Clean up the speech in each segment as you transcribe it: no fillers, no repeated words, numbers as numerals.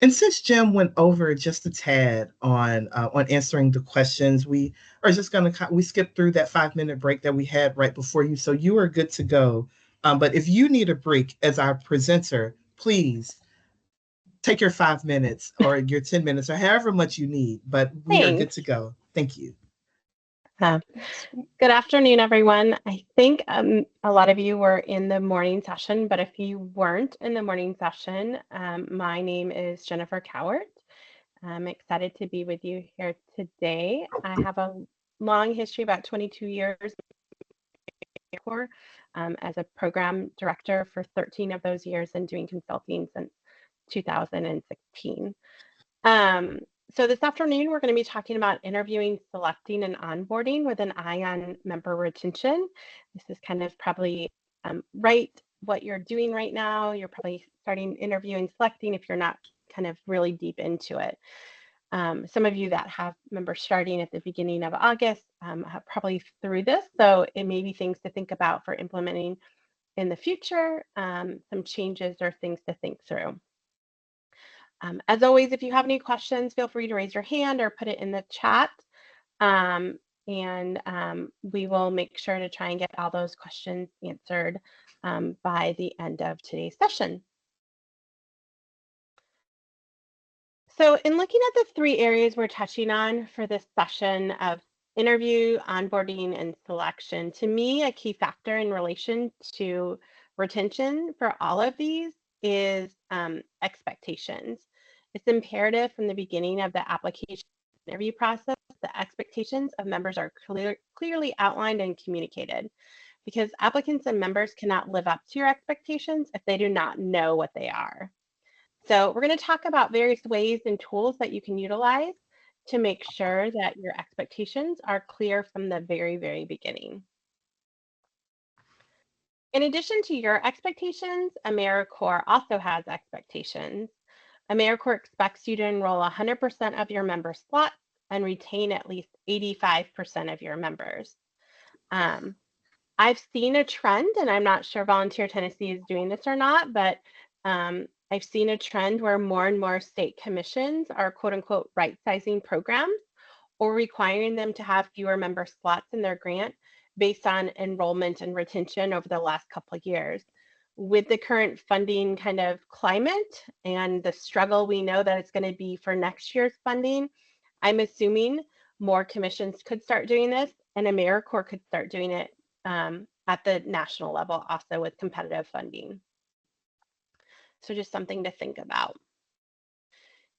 And since Jim went over just a tad on answering the questions, we are just going to we skip through that 5 minute break that we had right before you, so you are good to go. But if you need a break as our presenter, please take your 5 minutes or your 10 minutes or however much you need. But we are good Thanks. to go. Thank you. Uh, Good afternoon, everyone. I think a lot of you were in the morning session, but if you weren't in the morning session, my name is Jennifer Cowart. I'm excited to be with you here today. I have a long history, about 22 years as a program director for 13 of those years and doing consulting since 2016. Um, so this afternoon, we're going to be talking about interviewing, selecting, and onboarding with an eye on member retention. This is kind of probably right what you're doing right now. You're probably starting interviewing, selecting if you're not kind of really deep into it. Some of you that have members starting at the beginning of August have probably through this, so it may be things to think about for implementing in the future, some changes or things to think through. As always, if you have any questions, feel free to raise your hand or put it in the chat. Um, and we will make sure to try and get all those questions answered by the end of today's session. So in looking at the three areas we're touching on for this session of interview, onboarding, and selection, to me, a key factor in relation to retention for all of these is expectations. It's imperative from the beginning of the application interview process, the expectations of members are clearly outlined and communicated because applicants and members cannot live up to your expectations if they do not know what they are. So we're going to talk about various ways and tools that you can utilize to make sure that your expectations are clear from the very, very beginning. In addition to your expectations, AmeriCorps also has expectations. AmeriCorps expects you to enroll 100% of your member slots and retain at least 85% of your members. I've seen a trend, and I'm not sure Volunteer Tennessee is doing this or not, but I've seen a trend where more and more state commissions are quote unquote right sizing programs or requiring them to have fewer member slots in their grant based on enrollment and retention over the last couple of years. With the current funding kind of climate and the struggle we know that it's going to be for next year's funding, I'm assuming more commissions could start doing this and AmeriCorps could start doing it at the national level also with competitive funding. So just something to think about.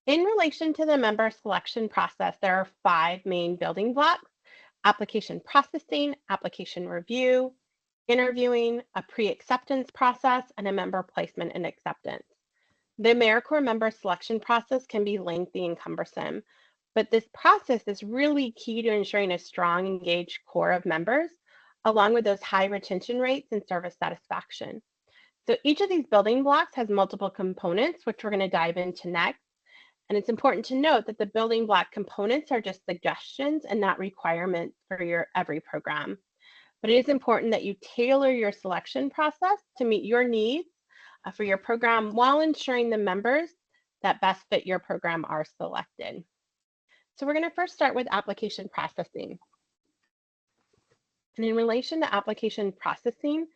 In relation to the member selection process, there are 5 main building blocks: application processing, application review, interviewing, a pre-acceptance process, and a member placement and acceptance. The AmeriCorps member selection process can be lengthy and cumbersome, but this process is really key to ensuring a strong, engaged core of members, along with those high retention rates and service satisfaction. So each of these building blocks has multiple components, which we're going to dive into next. And it's important to note that the building block components are just suggestions and not requirements for your every program. But it is important that you tailor your selection process to meet your needs for your program while ensuring the members that best fit your program are selected. So we're going to first start with application processing. And in relation to application processing,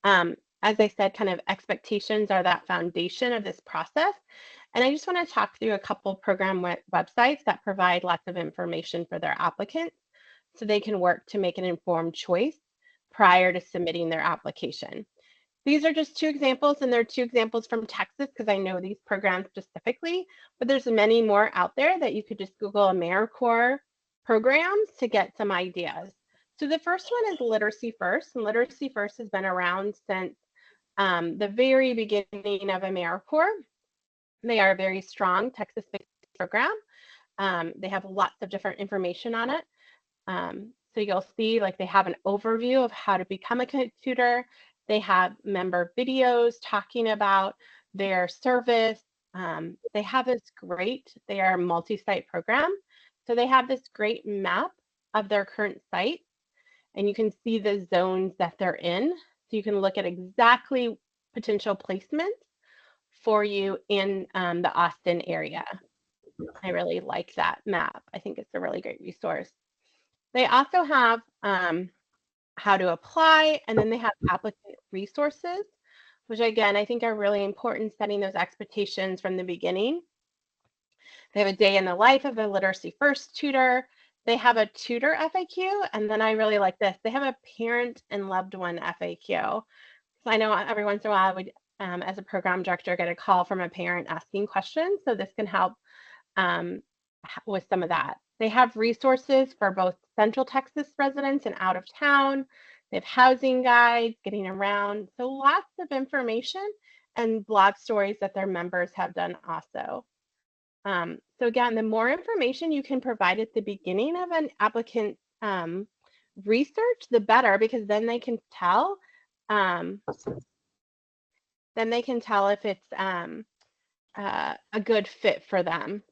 as I said, kind of expectations are that foundation of this process. And I just want to talk through a couple program websites that provide lots of information for their applicants so they can work to make an informed choice prior to submitting their application. These are just 2 examples, and they're 2 examples from Texas because I know these programs specifically, but there's many more out there that you could just Google AmeriCorps programs to get some ideas. So the first one is Literacy First, and Literacy First has been around since the very beginning of AmeriCorps. They are a very strong Texas-based program. They have lots of different information on it. So you'll see like they have an overview of how to become a tutor. They have member videos talking about their service. They have this they are a multi-site program. So they have this great map of their current site, and you can see the zones that they're in. So you can look at exactly potential placements for you in the Austin area. I really like that map. I think it's a really great resource. They also have how to apply, and then they have applicant resources, which again, I think are really important, setting those expectations from the beginning. They have a day in the life of a Literacy First tutor. They have a tutor FAQ, and then I really like this. They have a parent and loved one FAQ. So I know every once in a while I would, as a program director, get a call from a parent asking questions. So this can help with some of that. They have resources for both Central Texas residents and out of town. They have housing guides, getting around. So lots of information and blog stories that their members have done also. So again, the more information you can provide at the beginning of an applicant research, the better, because then they can tell. If it's a good fit for them.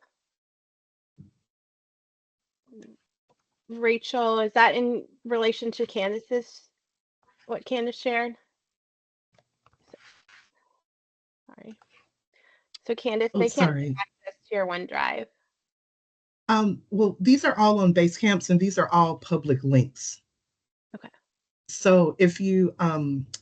Rachel, is that in relation to Candace's, what Candace shared? Sorry. So Candace, they can't get access to your OneDrive. Well, these are all on Basecamps, and these are all public links. Okay. So if you,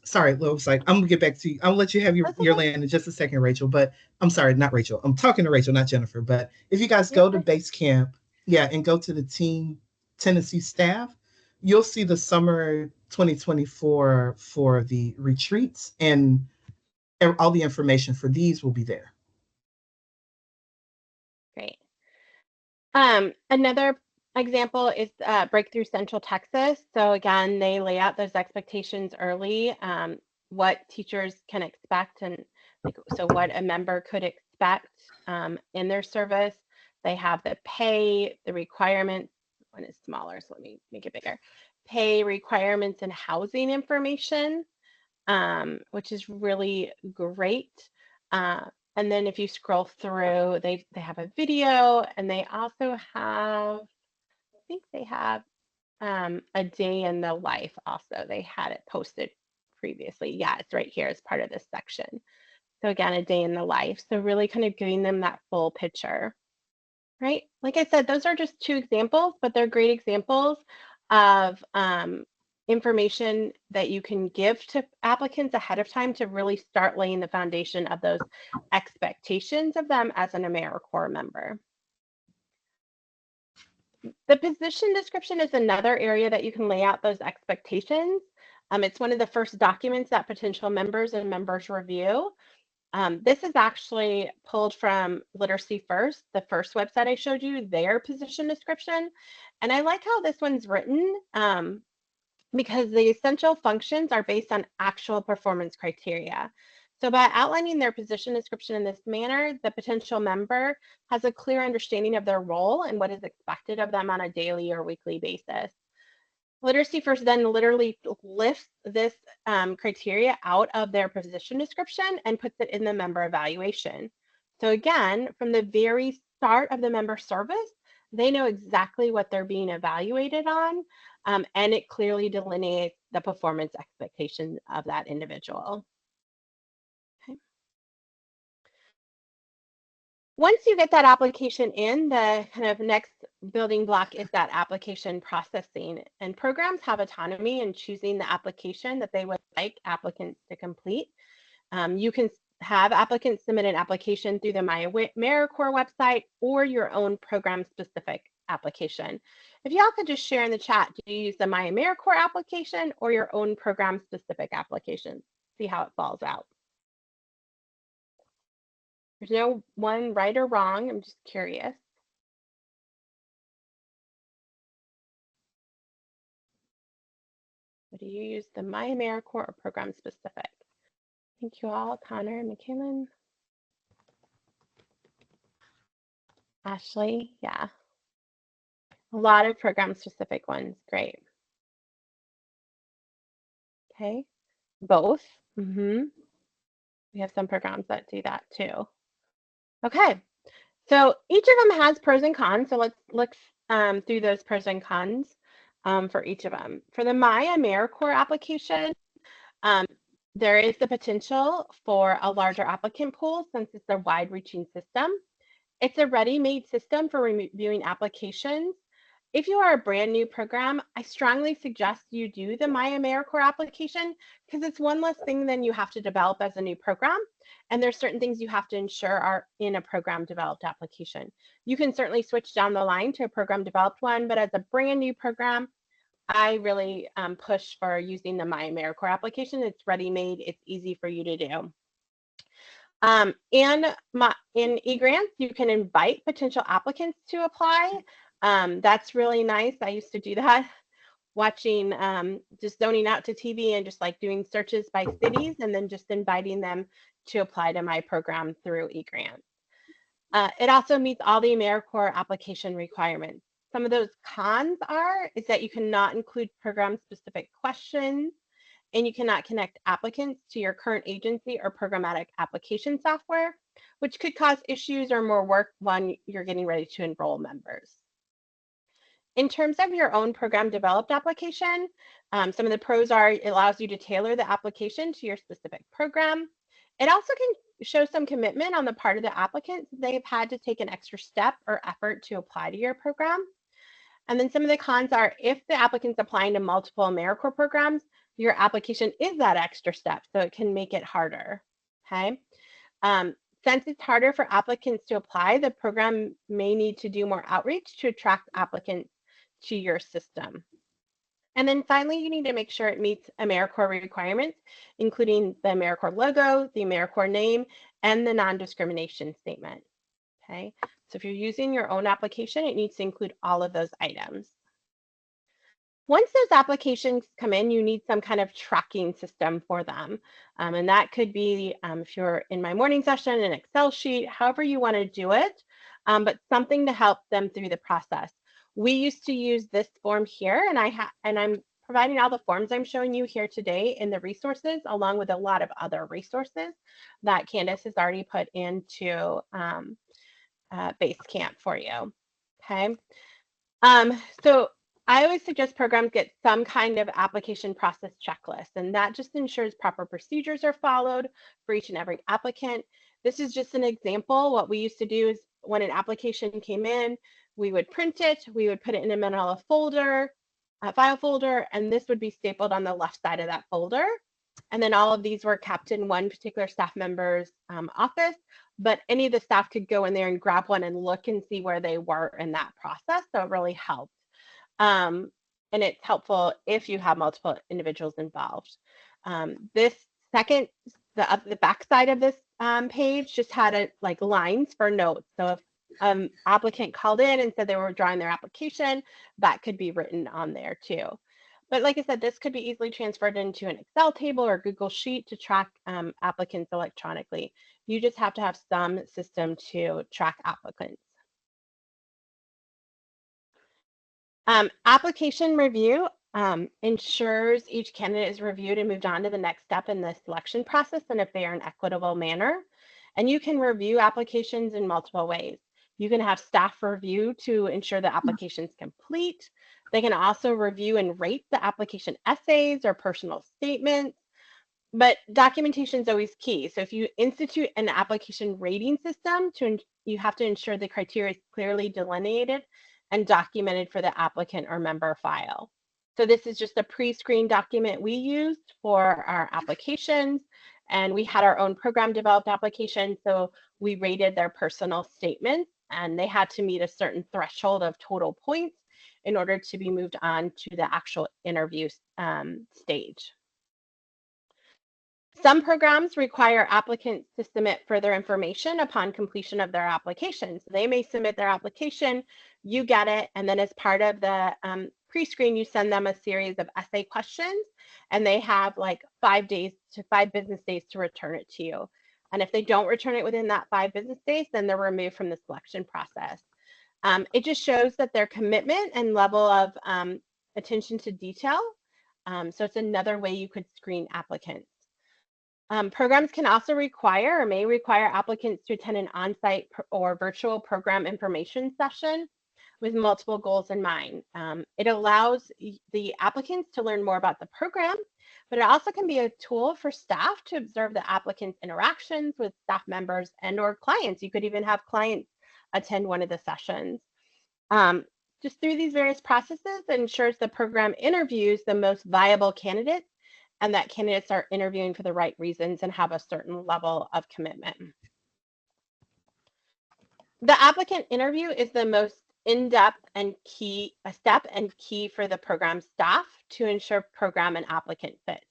sorry, Lois, like, I'm gonna get back to you. I'll let you have your land in just a second, Rachel, but I'm sorry, not Rachel. I'm talking to Rachel, not Jennifer. But if you guys go to Basecamp, and go to the Team Tennessee staff, you'll see the summer 2024 for the retreats, and all the information for these will be there. Great. Another example is Breakthrough Central Texas. So again, they lay out those expectations early, what teachers can expect, and so what a member could expect in their service. They have the pay, the requirements. One is smaller, so let me make it bigger. Pay, requirements, and housing information, which is really great. And then if you scroll through, they have a video, and they also have, I think they have a day in the life also. They had it posted previously. Yeah, it's right here as part of this section. So again, a day in the life. So really kind of giving them that full picture, right? Like I said, those are just 2 examples, but they're great examples of information that you can give to applicants ahead of time to really start laying the foundation of those expectations of them as an AmeriCorps member. The position description is another area that you can lay out those expectations. It's one of the first documents that potential members and members review. This is actually pulled from Literacy First, the first website I showed you, their position description. And I like how this one's written because the essential functions are based on actual performance criteria. So by outlining their position description in this manner, the potential member has a clear understanding of their role and what is expected of them on a daily or weekly basis. Literacy First then literally lifts this criteria out of their position description and puts it in the member evaluation. So again, from the very start of the member service, they know exactly what they're being evaluated on, and it clearly delineates the performance expectations of that individual. Okay. Once you get that application in, the kind of next building block is that application processing. And programs have autonomy in choosing the application that they would like applicants to complete. You can have applicants submit an application through the MyAmeriCorps website or your own program-specific application. If y'all could just share in the chat, do you use the MyAmeriCorps application or your own program-specific application? See how it falls out. There's no one right or wrong. I'm just curious. Do you use the MyAmeriCorps or program-specific? Thank you all, Connor, McKinnon. Ashley, yeah. A lot of program-specific ones, great. Okay, both. We have some programs that do that too. Okay, so each of them has pros and cons. So let's look through those pros and cons for each of them. For the MyAmeriCorps application, There is the potential for a larger applicant pool since it's a wide-reaching system. It's a ready-made system for reviewing applications. If you are a brand new program, I strongly suggest you do the My AmeriCorps application because it's one less thing than you have to develop as a new program. And there's certain things you have to ensure are in a program developed application. You can certainly switch down the line to a program developed one, but as a brand new program, I really push for using the My AmeriCorps application. It's ready-made, it's easy for you to do. In eGrants, you can invite potential applicants to apply. That's really nice. I used to do that, watching, just zoning out to TV and just like doing searches by cities and then just inviting them to apply to my program through eGrants. It also meets all the AmeriCorps application requirements. Some of those cons is that you cannot include program-specific questions, and you cannot connect applicants to your current agency or programmatic application software, which could cause issues or more work when you're getting ready to enroll members. In terms of your own program developed application, some of the pros are it allows you to tailor the application to your specific program. It also can show some commitment on the part of the applicants. They've had to take an extra step or effort to apply to your program. And then some of the cons are if the applicant's applying to multiple AmeriCorps programs, your application is that extra step, so it can make it harder, okay? Since it's harder for applicants to apply, the program may need to do more outreach to attract applicants to your system. And then finally, you need to make sure it meets AmeriCorps requirements, including the AmeriCorps logo, the AmeriCorps name, and the non-discrimination statement, okay? So if you're using your own application, it needs to include all of those items. Once those applications come in, you need some kind of tracking system for them. And that could be, if you're in my morning session, an Excel sheet, however you want to do it, but something to help them through the process. We used to use this form here, and I'm providing all the forms I'm showing you here today in the resources, along with a lot of other resources that Candace has already put into Basecamp for you, okay? So I always suggest programs get some kind of application process checklist, and that just ensures proper procedures are followed for each and every applicant. This is just an example. What we used to do is when an application came in, we would print it, we would put it in a manila folder, a file folder, and this would be stapled on the left side of that folder. And then all of these were kept in one particular staff member's office, but any of the staff could go in there and grab one and look and see where they were in that process. So it really helped. And it's helpful if you have multiple individuals involved. This second, the back side of this page just had like lines for notes. So if applicant called in and said they were drawing their application, that could be written on there too. But like I said, this could be easily transferred into an Excel table or Google Sheet to track applicants electronically. You just have to have some system to track applicants. Application review ensures each candidate is reviewed and moved on to the next step in the selection process in a fair and equitable manner. And you can review applications in multiple ways. You can have staff review to ensure the application is complete. They can also review and rate the application essays or personal statements. But documentation is always key. So if you institute an application rating system, you have to ensure the criteria is clearly delineated and documented for the applicant or member file. So this is just a pre-screened document we used for our applications, and we had our own program developed application. So we rated their personal statements, and they had to meet a certain threshold of total points in order to be moved on to the actual interview stage. Some programs require applicants to submit further information upon completion of their application. So they may submit their application, you get it, and then as part of the pre-screen, you send them a series of essay questions, and they have like 5 business days to return it to you. And if they don't return it within that 5 business days, then they're removed from the selection process. It just shows that their commitment and level of attention to detail. So it's another way you could screen applicants. Programs can also require or may require applicants to attend an on-site or virtual program information session with multiple goals in mind. It allows the applicants to learn more about the program, but it also can be a tool for staff to observe the applicant's interactions with staff members and or clients. You could even have clients attend one of the sessions. Um, just through these various processes, it ensures the program interviews the most viable candidates and that candidates are interviewing for the right reasons and have a certain level of commitment. The applicant interview is the most in-depth and key step and key for the program staff to ensure program and applicant fit.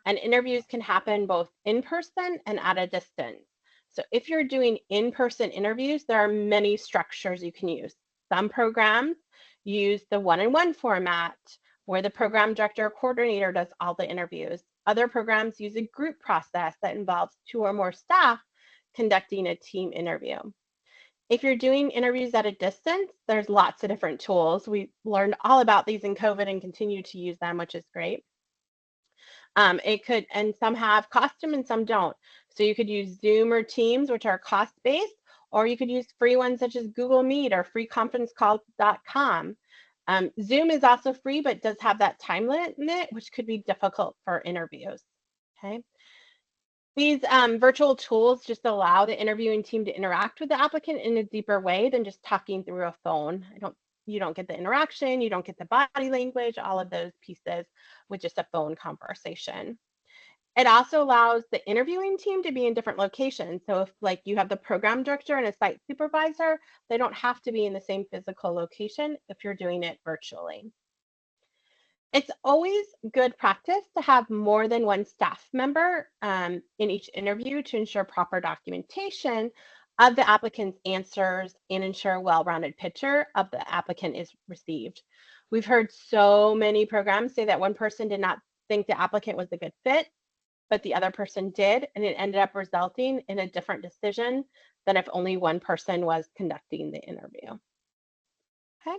And interviews can happen both in person and at a distance. So if you're doing in-person interviews, there are many structures you can use. Some programs use the one-on-one format where the program director or coordinator does all the interviews. Other programs use a group process that involves 2 or more staff conducting a team interview. If you're doing interviews at a distance, there's lots of different tools. We learned all about these in COVID and continue to use them, which is great. And some have custom and some don't. So you could use Zoom or Teams, which are cost-based, or you could use free ones such as Google Meet or freeconferencecall.com. Zoom is also free, but does have that time limit, which could be difficult for interviews. Okay. These virtual tools just allow the interviewing team to interact with the applicant in a deeper way than just talking through a phone. You don't get the interaction, you don't get the body language, all of those pieces with just a phone conversation. It also allows the interviewing team to be in different locations. So if like you have the program director and a site supervisor, they don't have to be in the same physical location if you're doing it virtually. It's always good practice to have more than one staff member in each interview to ensure proper documentation of the applicant's answers and ensure a well-rounded picture of the applicant is received. We've heard so many programs say that one person did not think the applicant was a good fit, but the other person did, and it ended up resulting in a different decision than if only one person was conducting the interview. Okay.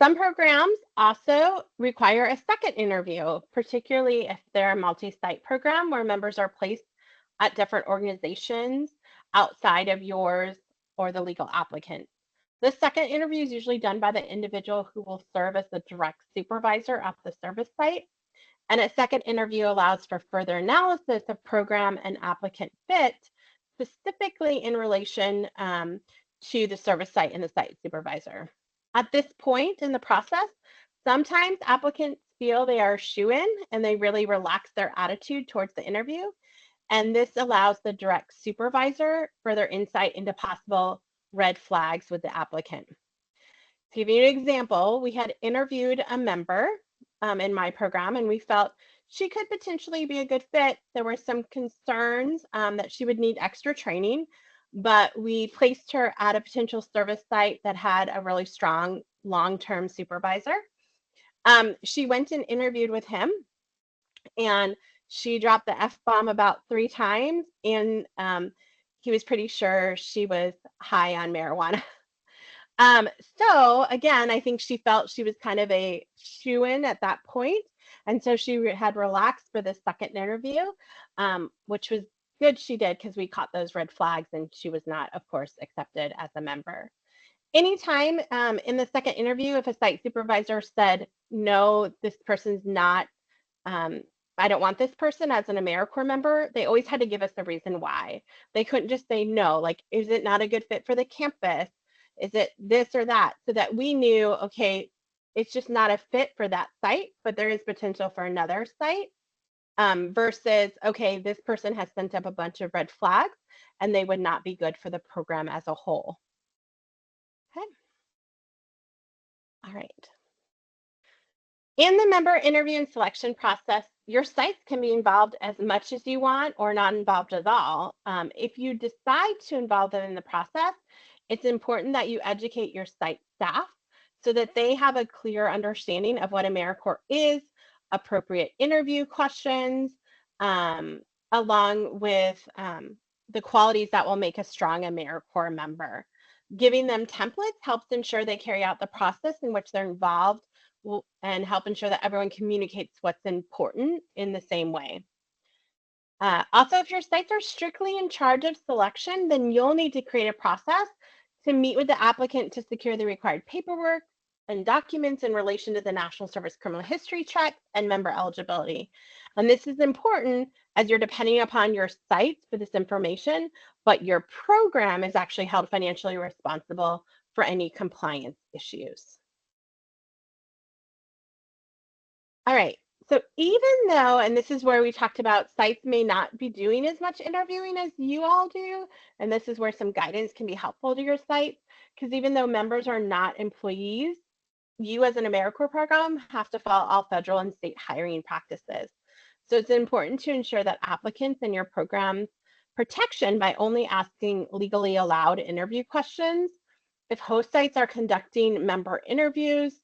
Some programs also require a second interview, particularly if they're a multi-site program where members are placed at different organizations outside of yours or the legal applicant. The second interview is usually done by the individual who will serve as the direct supervisor at the service site. And a second interview allows for further analysis of program and applicant fit, specifically in relation to the service site and the site supervisor. At this point in the process, sometimes applicants feel they are shoo-in and they really relax their attitude towards the interview. And this allows the direct supervisor further insight into possible red flags with the applicant. To give you an example, we had interviewed a member in my program and we felt she could potentially be a good fit. There were some concerns that she would need extra training, but we placed her at a potential service site that had a really strong long-term supervisor. She went and interviewed with him and she dropped the F-bomb about 3 times and he was pretty sure she was high on marijuana. So again, I think she felt she was kind of a shoo-in at that point. And so she had relaxed for the second interview, which was good she did because we caught those red flags and she was not, of course, accepted as a member. Anytime in the second interview, if a site supervisor said, no, this person's not, I don't want this person as an AmeriCorps member, they always had to give us a reason why. They couldn't just say no, like, is it not a good fit for the campus? Is it this or that? So that we knew, okay, it's just not a fit for that site, but there is potential for another site versus, okay, this person has sent up a bunch of red flags and they would not be good for the program as a whole. Okay. All right. In the member interview and selection process, your sites can be involved as much as you want or not involved at all. If you decide to involve them in the process, it's important that you educate your site staff so that they have a clear understanding of what AmeriCorps is, appropriate interview questions, along with the qualities that will make a strong AmeriCorps member. Giving them templates helps ensure they carry out the process in which they're involved and help ensure that everyone communicates what's important in the same way. Also, if your sites are strictly in charge of selection, then you'll need to create a process to meet with the applicant to secure the required paperwork, and documents in relation to the National Service Criminal History Check and member eligibility. And this is important as you're depending upon your sites for this information, but your program is actually held financially responsible for any compliance issues. All right, so even though, and this is where we talked about sites may not be doing as much interviewing as you all do, and this is where some guidance can be helpful to your site, because even though members are not employees, you as an AmeriCorps program have to follow all federal and state hiring practices. So it's important to ensure that applicants in your program protection by only asking legally allowed interview questions. If host sites are conducting member interviews,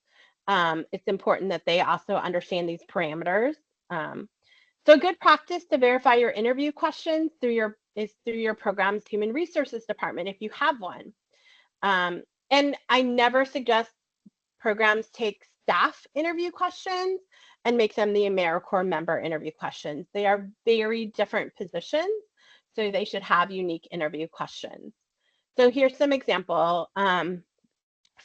it's important that they also understand these parameters. So a good practice to verify your interview questions through your program's human resources department if you have one. And I never suggest programs take staff interview questions and make them the AmeriCorps member interview questions. They are very different positions, so they should have unique interview questions. So here's some example.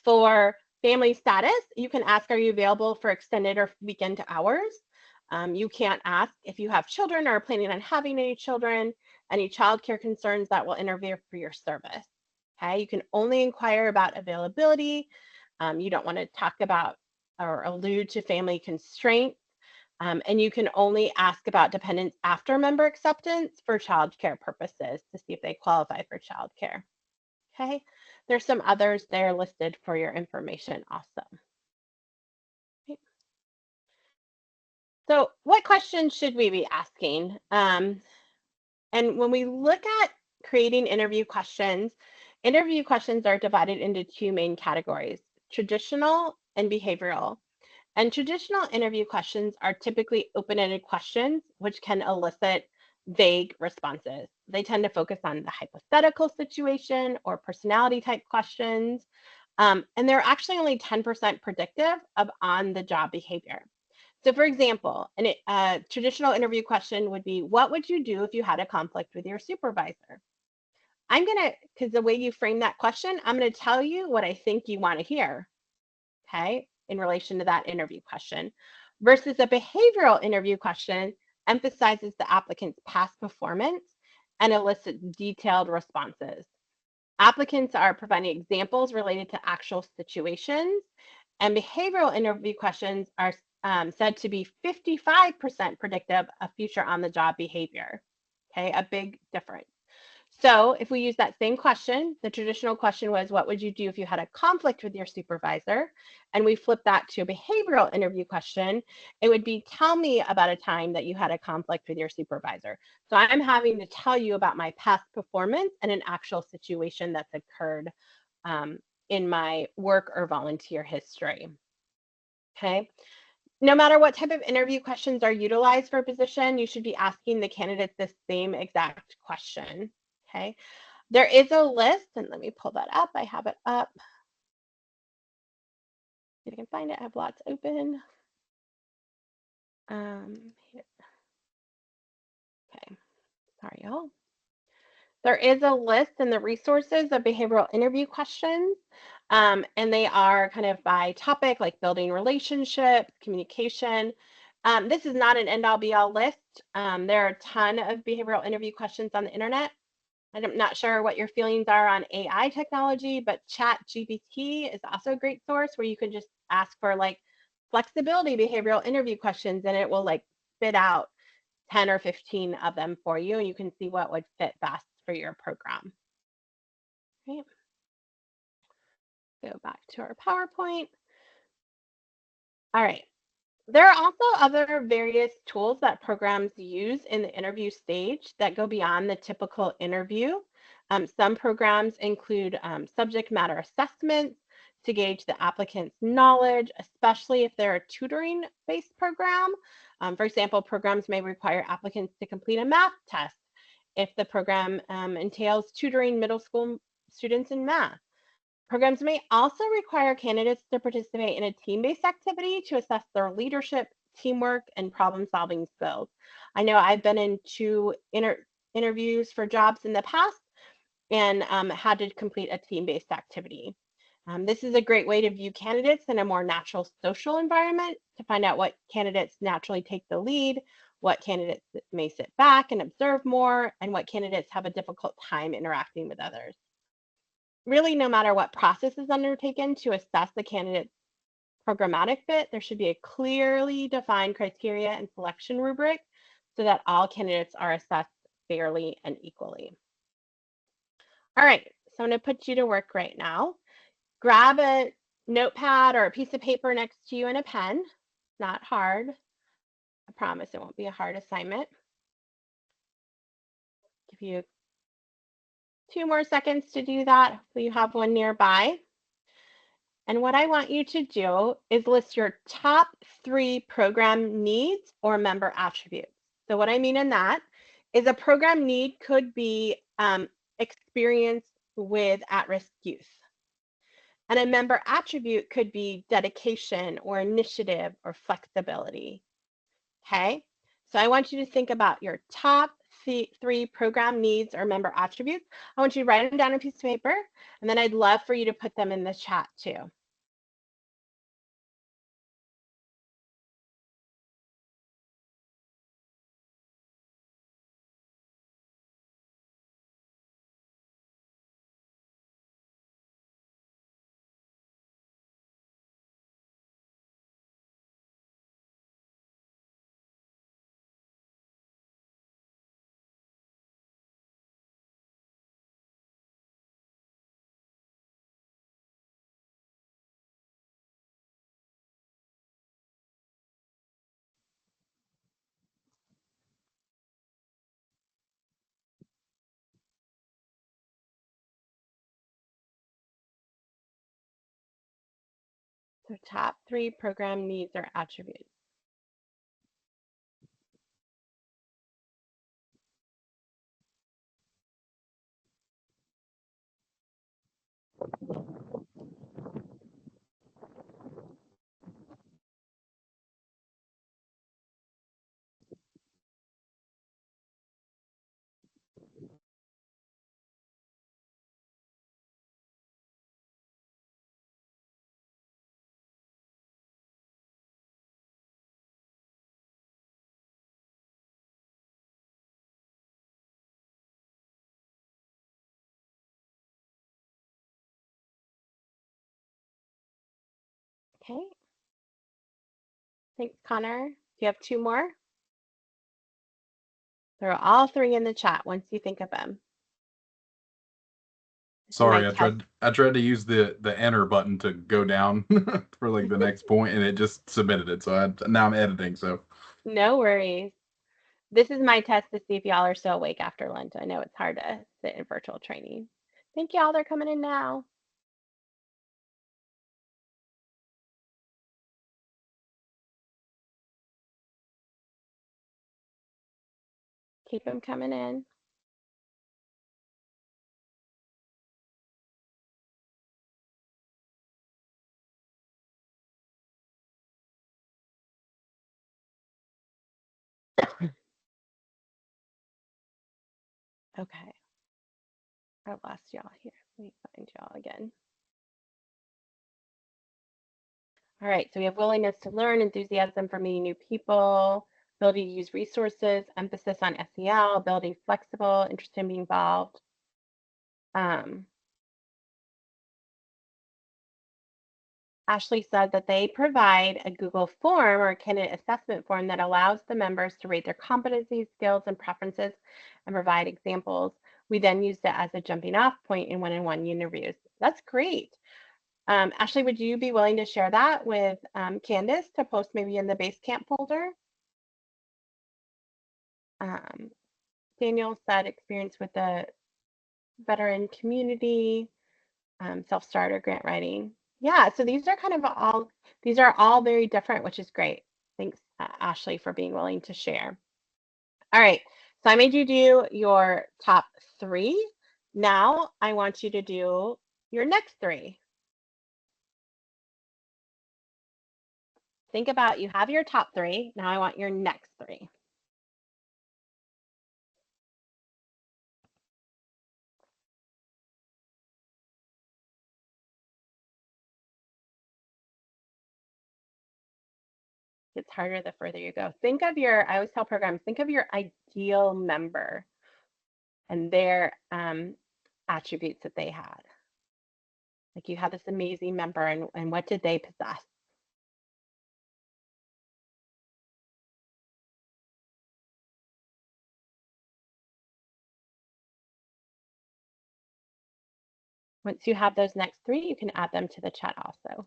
For family status, you can ask, are you available for extended or weekend hours? You can't ask if you have children or are planning on having any children, any childcare concerns that will interfere for your service. Okay, you can only inquire about availability. You don't want to talk about or allude to family constraints. And you can only ask about dependents after member acceptance for childcare purposes to see if they qualify for childcare. Okay, there's some others there listed for your information also. Okay. So what questions should we be asking? And when we look at creating interview questions are divided into two main categories, traditional and behavioral. And traditional interview questions are typically open-ended questions, which can elicit vague responses. They tend to focus on the hypothetical situation or personality type questions. And they're actually only 10% predictive of on-the-job behavior. So for example, a traditional interview question would be, what would you do if you had a conflict with your supervisor? Because the way you frame that question, I'm gonna tell you what I think you wanna hear, okay, in relation to that interview question, versus a behavioral interview question emphasizes the applicant's past performance and elicits detailed responses. Applicants are providing examples related to actual situations, and behavioral interview questions are said to be 55% predictive of future on-the-job behavior. Okay, a big difference. So if we use that same question, the traditional question was, what would you do if you had a conflict with your supervisor? And we flip that to a behavioral interview question, it would be, tell me about a time that you had a conflict with your supervisor. So I'm having to tell you about my past performance and an actual situation that's occurred in my work or volunteer history. Okay. No matter what type of interview questions are utilized for a position, you should be asking the candidate the same exact question. Okay. There is a list, and let me pull that up. I have it up. If I can find it, I have lots open. Here. Okay. Sorry, y'all. There is a list in the resources of behavioral interview questions, and they are kind of by topic, like building relationships, communication. This is not an end-all be-all list. There are a ton of behavioral interview questions on the internet. I'm not sure what your feelings are on AI technology, but ChatGPT is also a great source where you can just ask for like flexibility behavioral interview questions and it will like spit out 10 or 15 of them for you, and you can see what would fit best for your program. Okay. Go back to our PowerPoint. All right. There are also other various tools that programs use in the interview stage that go beyond the typical interview. Some programs include subject matter assessments to gauge the applicant's knowledge, especially if they're a tutoring-based program. For example, programs may require applicants to complete a math test if the program entails tutoring middle school students in math. Programs may also require candidates to participate in a team-based activity to assess their leadership, teamwork, and problem-solving skills. I know I've been in two interviews for jobs in the past and had to complete a team-based activity. This is a great way to view candidates in a more natural social environment to find out what candidates naturally take the lead, what candidates may sit back and observe more, and what candidates have a difficult time interacting with others. Really, no matter what process is undertaken to assess the candidate's programmatic fit, there should be a clearly defined criteria and selection rubric so that all candidates are assessed fairly and equally. All right, so I'm going to put you to work right now. Grab a notepad or a piece of paper next to you and a pen. Not hard. I promise it won't be a hard assignment. Give you 2 more seconds to do that. Hopefully you have one nearby. And what I want you to do is list your top 3 program needs or member attributes. So what I mean in that is a program need could be experience with at-risk youth. And a member attribute could be dedication or initiative or flexibility. Okay, so I want you to think about your top 3 program needs or member attributes. I want you to write them down on a piece of paper, and then I'd love for you to put them in the chat too. So top 3 program needs or attributes. Okay. Thanks, Connor. Do you have 2 more? Throw all 3 in the chat once you think of them. Sorry, I tried to use the enter button to go down for like the next point, and it just submitted it. So now I'm editing. So No worries. This is my test to see if y'all are still awake after lunch. I know it's hard to sit in virtual training. Thank y'all. They're coming in now. Keep them coming in. Okay. I lost y'all here. Let me find y'all again. All right, so we have willingness to learn, enthusiasm for meeting new people, ability to use resources, emphasis on SEL, ability flexible, interest in being involved. Ashley said that they provide a Google form or a candidate assessment form that allows the members to rate their competencies, skills, and preferences and provide examples. We then used it as a jumping off point in one-on-one interviews. That's great. Ashley, would you be willing to share that with Candace to post maybe in the Basecamp folder? Daniel said experience with the veteran community, self-starter grant writing. Yeah, so these are kind of all very different, which is great. Thanks, Ashley, for being willing to share. All right, so I made you do your top 3. Now I want you to do your next 3. Think about, you have your top 3. Now I want your next 3. It's harder the further you go. Think of your, I always tell programs, think of your ideal member and their attributes that they had. Like you had this amazing member, and what did they possess? Once you have those next three, you can add them to the chat also.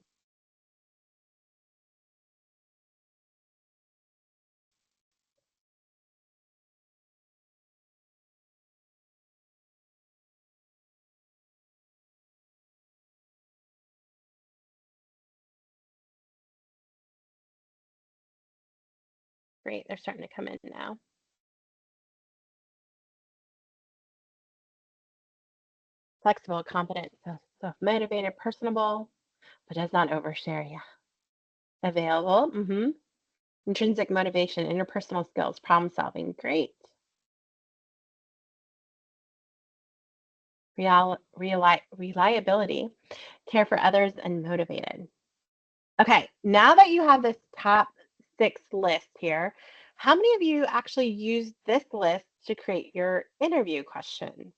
Great, they're starting to come in now. Flexible, competent, self-motivated, personable, but does not overshare. Yeah. Available. Intrinsic motivation, interpersonal skills, problem solving. Great. Reliability, care for others, and motivated. Okay, now that you have this top 6 list here, how many of you actually used this list to create your interview questions?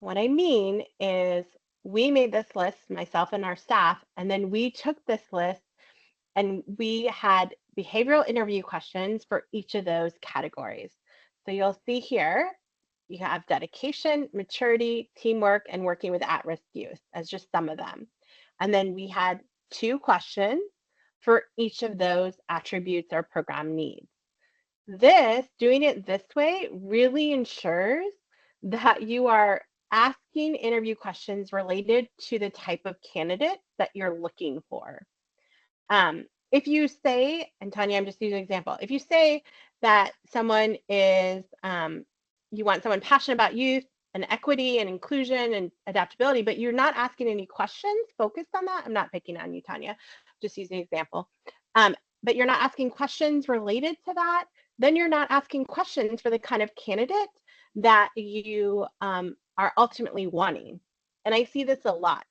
What I mean is we made this list, myself and our staff, and then we took this list and we had behavioral interview questions for each of those categories. So you'll see here, you have dedication, maturity, teamwork, and working with at-risk youth as just some of them. And then we had 2 questions for each of those attributes or program needs. Doing it this way really ensures that you are asking interview questions related to the type of candidate that you're looking for. If you say, and Tanya, I'm just using an example, if you say that someone is, you want someone passionate about youth and equity and inclusion and adaptability, but you're not asking any questions focused on that, I'm not picking on you, Tanya, just using an example, but you're not asking questions related to that, then you're not asking questions for the kind of candidate that you are ultimately wanting. And I see this a lot.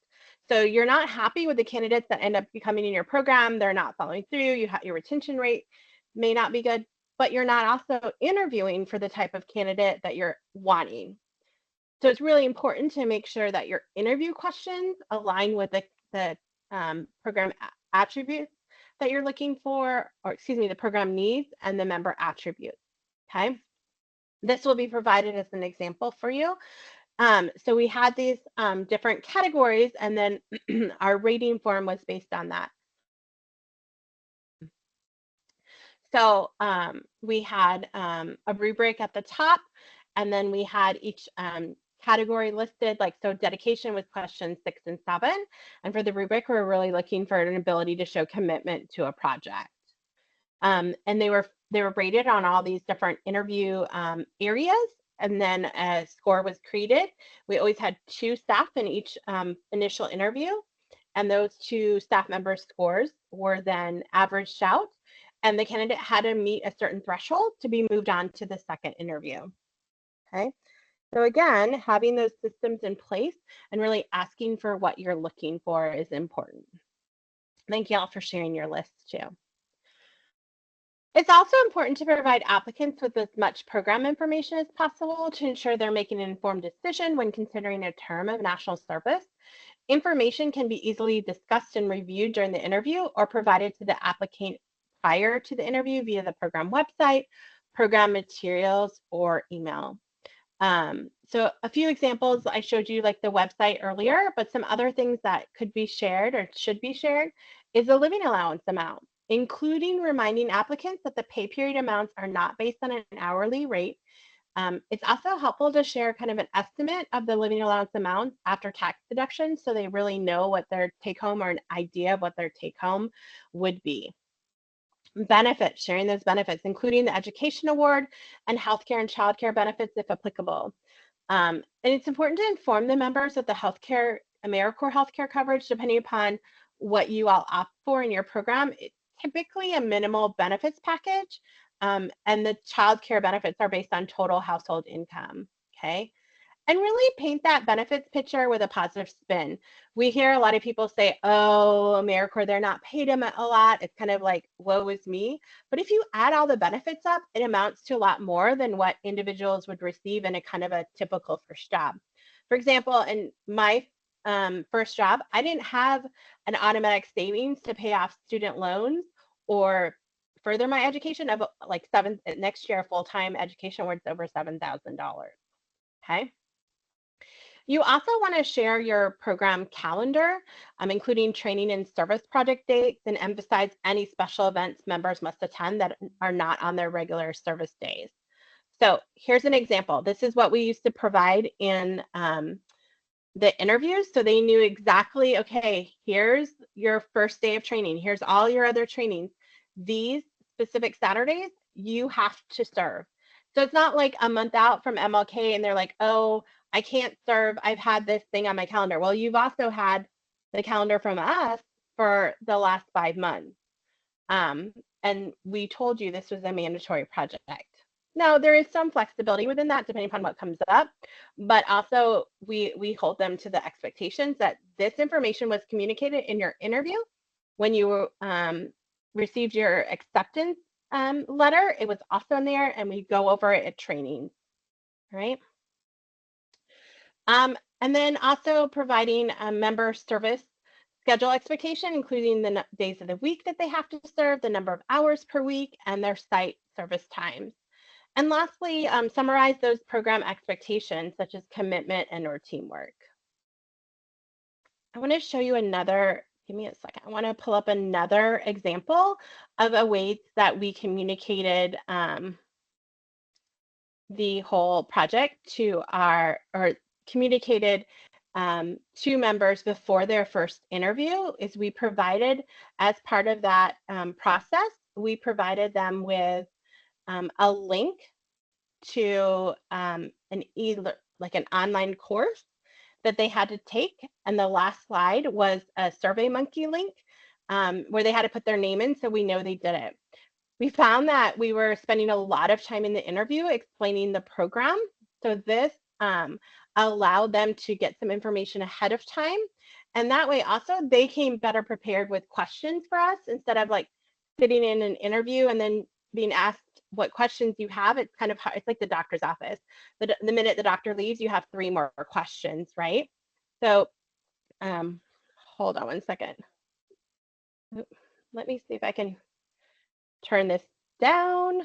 So you're not happy with the candidates that end up becoming in your program. They're not following through. Your retention rate may not be good, but you're not also interviewing for the type of candidate that you're wanting. So it's really important to make sure that your interview questions align with the program attributes that you're looking for, or excuse me, the program needs and the member attributes. Okay. This will be provided as an example for you. So we had these different categories, and then our rating form was based on that. So we had a rubric at the top, and then we had each category listed, like, so dedication was questions 6 and 7. And for the rubric, we're really looking for an ability to show commitment to a project. And they were rated on all these different interview areas. And then a score was created. We always had 2 staff in each initial interview. And those 2 staff members' scores were then averaged out. And the candidate had to meet a certain threshold to be moved on to the second interview. Okay. So again, having those systems in place and really asking for what you're looking for is important. Thank you all for sharing your lists too. It's also important to provide applicants with as much program information as possible to ensure they're making an informed decision when considering a term of national service. Information can be easily discussed and reviewed during the interview or provided to the applicant prior to the interview via the program website, program materials, or email. So a few examples, I showed you like the website earlier, but some other things that could be shared or should be shared is the living allowance amount, including reminding applicants that the pay period amounts are not based on an hourly rate. It's also helpful to share kind of an estimate of the living allowance amount after tax deduction, so they really know what their take home, or an idea of what their take home would be. Benefits, sharing those benefits, including the education award and healthcare and childcare benefits if applicable. And it's important to inform the members of the healthcare, AmeriCorps healthcare coverage, depending upon what you all opt for in your program. It's typically a minimal benefits package, and the childcare benefits are based on total household income. Okay. and really paint that benefits picture with a positive spin. We hear a lot of people say, oh, AmeriCorps, they're not paid a lot. It's kind of like, woe is me. But if you add all the benefits up, it amounts to a lot more than what individuals would receive in a kind of a typical first job. For example, in my first job, I didn't have an automatic savings to pay off student loans or further my education of like next year, full-time education worth over $7,000. Okay. You also want to share your program calendar, including training and service project dates, and emphasize any special events members must attend that are not on their regular service days. So here's an example. This is what we used to provide in the interviews. So they knew exactly, okay, here's your first day of training. Here's all your other trainings. These specific Saturdays, you have to serve. So it's not like a month out from MLK and they're like, oh, I can't serve. I've had this thing on my calendar. Well, you've also had the calendar from us for the last 5 months. And we told you this was a mandatory project. Now, there is some flexibility within that depending upon what comes up, but also we hold them to the expectations that this information was communicated in your interview when you received your acceptance letter. It was also in there, and we go over it at training, right? And then also providing a member service schedule expectation, including the days of the week that they have to serve, the number of hours per week, and their site service times. And lastly, summarize those program expectations, such as commitment and or teamwork. I want to show you another, give me a second. I want to pull up another example of a way that we communicated the whole project to communicated to members before their first interview. Is we provided, as part of that process, we provided them with a link to an online course that they had to take. And the last slide was a SurveyMonkey link where they had to put their name in so we know they did it. We found that we were spending a lot of time in the interview explaining the program. So this allowed them to get some information ahead of time. And that way also they came better prepared with questions for us instead of like sitting in an interview and then being asked what questions you have. It's kind of hard. It's like the doctor's office. The minute the doctor leaves, you have 3 more questions, right? So hold on one second. Let me see if I can turn this down.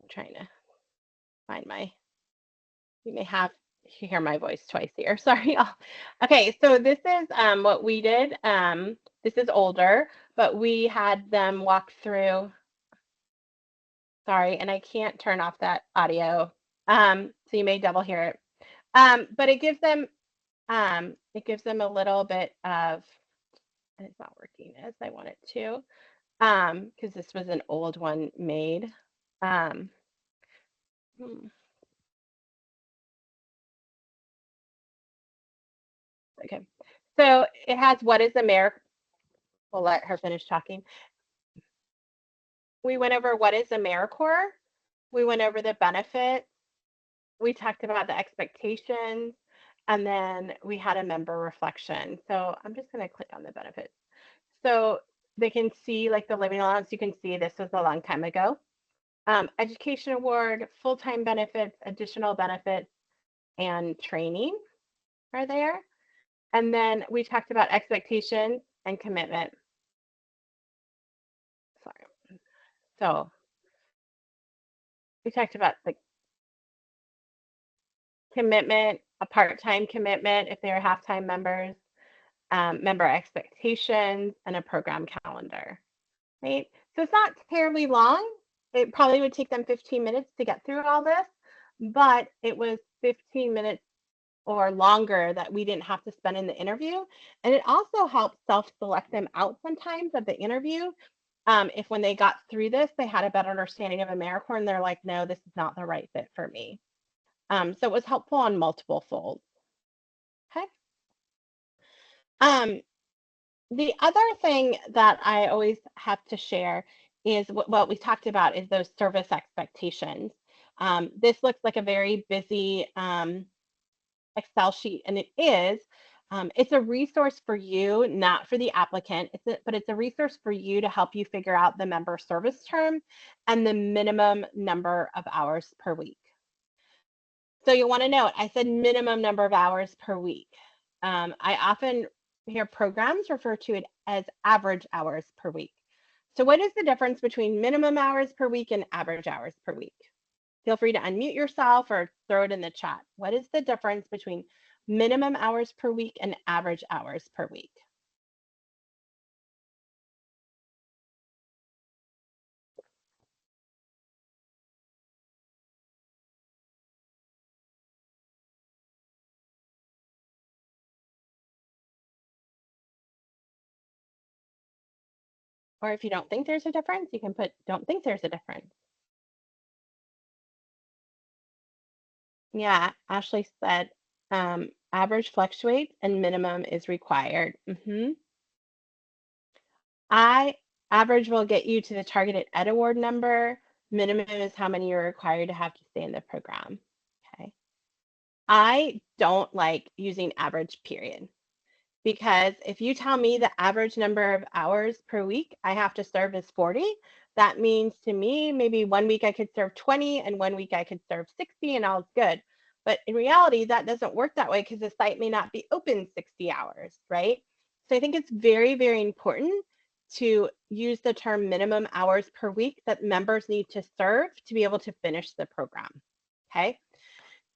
I'm trying to find you may have to hear my voice twice here. Sorry. Okay, so this is what we did. This is older, but we had them walk through. Sorry, and I can't turn off that audio. So you may double hear it. But it gives them a little bit of, and it's not working as I want it to, because this was an old one made. Okay, so it has what is AmeriCorps. We'll let her finish talking. We went over what is AmeriCorps. We went over the benefits. We talked about the expectations, and then we had a member reflection. So I'm just going to click on the benefits. So they can see like the living allowance. You can see this was a long time ago. Education award, full-time benefits, additional benefits, and training are there. And then we talked about expectations and commitment. Sorry. So we talked about the commitment, a part-time commitment if they're half-time members, member expectations, and a program calendar, right? So it's not terribly long. It probably would take them 15 minutes to get through all this, but it was 15 minutes or longer that we didn't have to spend in the interview. And it also helps self-select them out sometimes of the interview. If when they got through this, they had a better understanding of AmeriCorps and they're like, no, this is not the right fit for me. So it was helpful on multiple folds. Okay. The other thing that I always have to share is what we talked about is those service expectations. This looks like a very busy Excel sheet, and it is. It's a resource for you, not for the applicant, but it's a resource for you to help you figure out the member service term and the minimum number of hours per week. So you'll want to note, I said minimum number of hours per week. I often hear programs refer to it as average hours per week. So what is the difference between minimum hours per week and average hours per week? Feel free to unmute yourself or throw it in the chat. What is the difference between minimum hours per week and average hours per week? Or if you don't think there's a difference, you can put don't think there's a difference. Yeah, Ashley said average fluctuates and minimum is required. Average will get you to the targeted Ed Award number. Minimum is how many you're required to have to stay in the program. Okay. I don't like using average, period. Because if you tell me the average number of hours per week I have to serve is 40, that means to me, maybe 1 week I could serve 20 and 1 week I could serve 60 and all's good. But in reality, that doesn't work that way because the site may not be open 60 hours, right? So I think it's very, very important to use the term minimum hours per week that members need to serve to be able to finish the program, okay?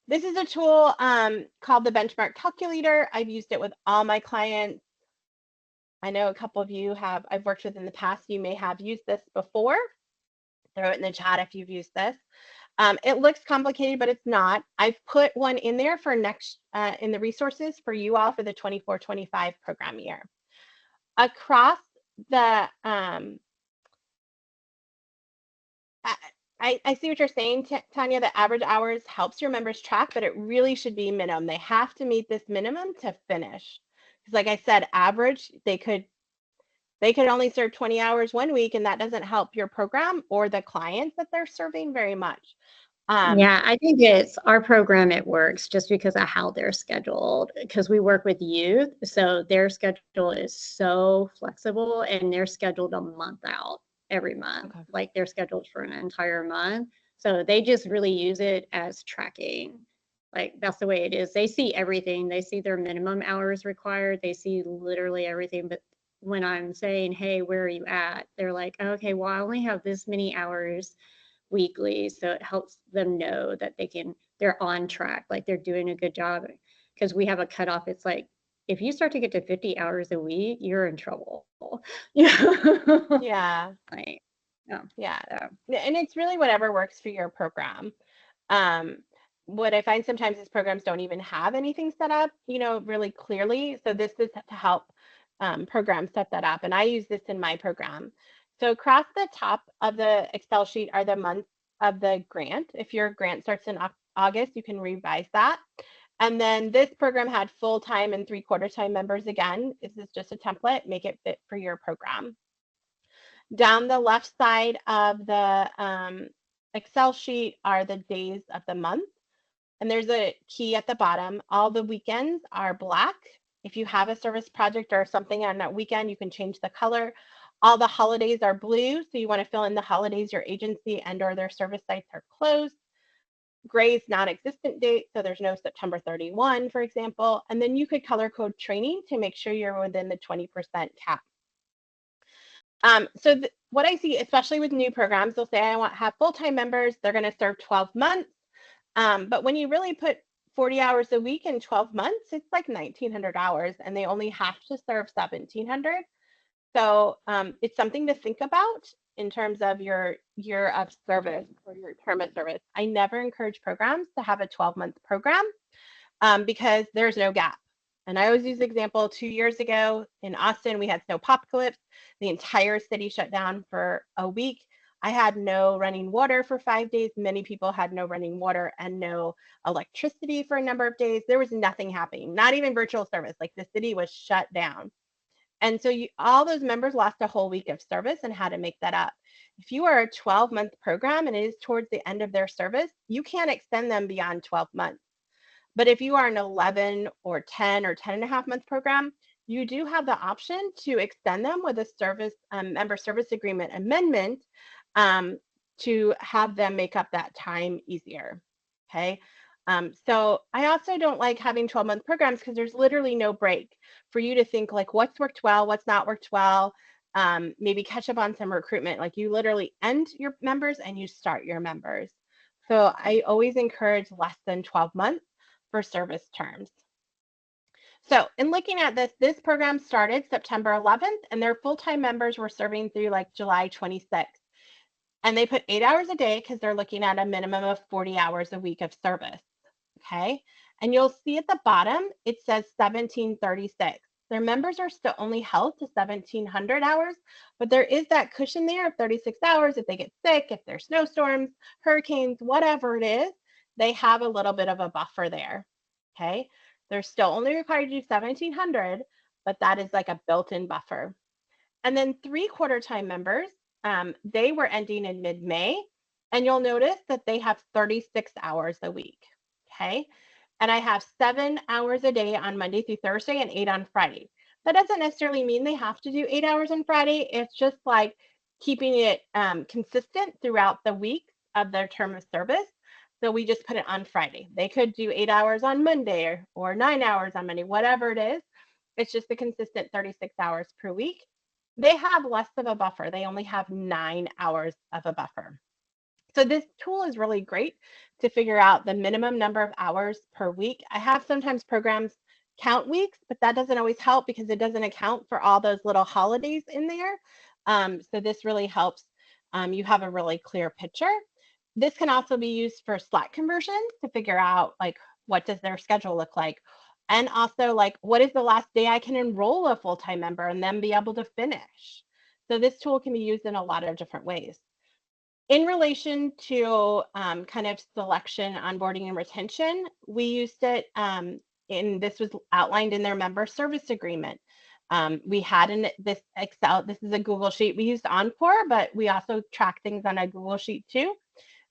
This is a tool called the Benchmark Calculator. I've used it with all my clients. I know a couple of you I've worked with in the past, you may have used this before. Throw it in the chat if you've used this. It looks complicated, but it's not. I've put one in there for next in the resources for you all for the 24-25 program year. Across the I see what you're saying, Tanya. The average hours helps your members track, but it really should be minimum. They have to meet this minimum to finish. Because like I said, average, they could only serve 20 hours 1 week, and that doesn't help your program or the clients that they're serving very much. Yeah, I think it's our program, it works just because of how they're scheduled, because we work with youth. So their schedule is so flexible and they're scheduled a month out every month. Okay. Like they're scheduled for an entire month. So they just really use it as tracking. Like that's the way it is. They see everything. They see their minimum hours required. They see literally everything. But when I'm saying, hey, where are you at? They're like, okay, well, I only have this many hours weekly, so it helps them know that they're on track, like they're doing a good job, because we have a cutoff. It's like if you start to get to 50 hours a week, you're in trouble. Yeah. Like, yeah. And it's really whatever works for your program. What I find sometimes is programs don't even have anything set up, really clearly. So this is to help programs set that up. And I use this in my program. So across the top of the Excel sheet are the months of the grant. If your grant starts in August, you can revise that. And then this program had full-time and 3/4 time members again. This is just a template, make it fit for your program. Down the left side of the Excel sheet are the days of the month. And there's a key at the bottom. All the weekends are black. If you have a service project or something on that weekend, you can change the color. All the holidays are blue, so you want to fill in the holidays your agency and or their service sites are closed. Gray is non-existent date, so there's no September 31, for example. And then you could color code training to make sure you're within the 20% cap. So what I see, especially with new programs, they'll say, I want to have full-time members. They're going to serve 12 months. But when you really put 40 hours a week in 12 months, it's like 1,900 hours, and they only have to serve 1,700. So it's something to think about in terms of your year of service or your term of service. I never encourage programs to have a 12-month program because there's no gap. And I always use the example 2 years ago in Austin, we had snowpocalypse. The entire city shut down for a week. I had no running water for 5 days. Many people had no running water and no electricity for a number of days. There was nothing happening, not even virtual service. Like the city was shut down. And so all those members lost a whole week of service and had to make that up. If you are a 12-month program and it is towards the end of their service, you can't extend them beyond 12 months. But if you are an 11 or 10 or 10 and a half month program, you do have the option to extend them with a service member service agreement amendment to have them make up that time easier. Okay. So I also don't like having 12-month programs because there's literally no break for you to think like what's worked well, what's not worked well, maybe catch up on some recruitment. Like you literally end your members and you start your members. So I always encourage less than 12 months for service terms. So in looking at this program started September 11th and their full-time members were serving through like July 26th. And they put 8 hours a day because they're looking at a minimum of 40 hours a week of service. Okay. And you'll see at the bottom, it says 1736. Their members are still only held to 1700 hours, but there is that cushion there of 36 hours. If they get sick, if there's snowstorms, hurricanes, whatever it is, they have a little bit of a buffer there. Okay. They're still only required to do 1700, but that is like a built-in buffer. And then 3/4 time members, they were ending in mid-May, and you'll notice that they have 36 hours a week. Okay. And I have 7 hours a day on Monday through Thursday and 8 on Friday. That doesn't necessarily mean they have to do 8 hours on Friday. It's just like keeping it consistent throughout the week of their term of service. So we just put it on Friday. They could do 8 hours on Monday or 9 hours on Monday, whatever it is. It's just the consistent 36 hours per week. They have less of a buffer. They only have 9 hours of a buffer. So this tool is really great to figure out the minimum number of hours per week. I have sometimes programs count weeks, but that doesn't always help because it doesn't account for all those little holidays in there. So this really helps you have a really clear picture. This can also be used for Slack conversions to figure out like what does their schedule look like, and also like what is the last day I can enroll a full-time member and then be able to finish. So this tool can be used in a lot of different ways. In relation to kind of selection, onboarding, and retention, we used it, this was outlined in their member service agreement. We had this Excel, this is a Google Sheet. We used Encore, but we also track things on a Google Sheet too.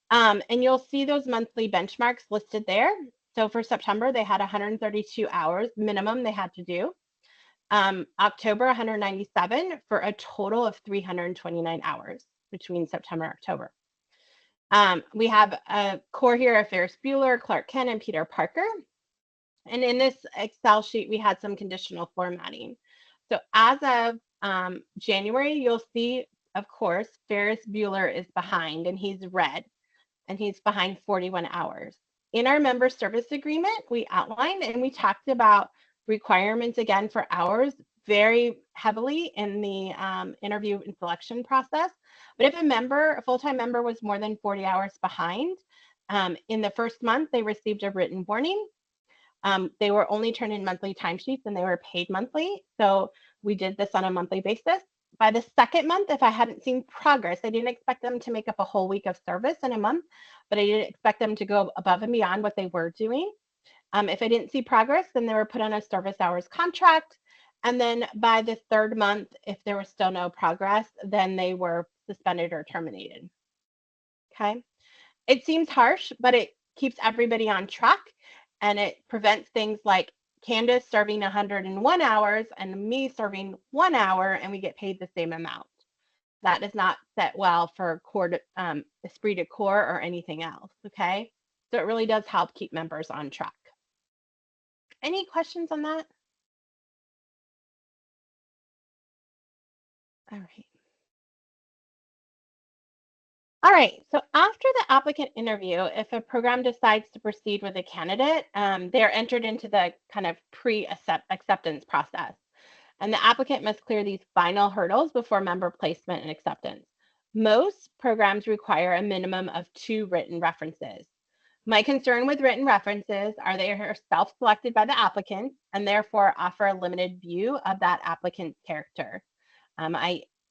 And you'll see those monthly benchmarks listed there. So for September, they had 132 hours minimum they had to do. October, 197 for a total of 329 hours between September and October. We have a core here of Ferris Bueller, Clark Kent, and Peter Parker. And in this Excel sheet, we had some conditional formatting. So as of January, you'll see, of course, Ferris Bueller is behind and he's red and he's behind 41 hours. In our member service agreement, we outlined and we talked about requirements again for hours very heavily in the interview and selection process. But if a full-time member was more than 40 hours behind, in the first month, they received a written warning. They were only turned in monthly timesheets and they were paid monthly. So we did this on a monthly basis. By the second month, if I hadn't seen progress, I didn't expect them to make up a whole week of service in a month, but I didn't expect them to go above and beyond what they were doing. If I didn't see progress, then they were put on a service hours contract. And then by the third month, if there was still no progress, then they were suspended or terminated. Okay. It seems harsh, but it keeps everybody on track and it prevents things like Candace serving 101 hours and me serving 1 hour and we get paid the same amount. That does not set well for esprit de corps or anything else. Okay. So it really does help keep members on track. Any questions on that? All right. All right, so after the applicant interview, if a program decides to proceed with a candidate, they're entered into the kind of pre-acceptance process. And the applicant must clear these final hurdles before member placement and acceptance. Most programs require a minimum of 2 written references. My concern with written references are they are self-selected by the applicant and therefore offer a limited view of that applicant's character.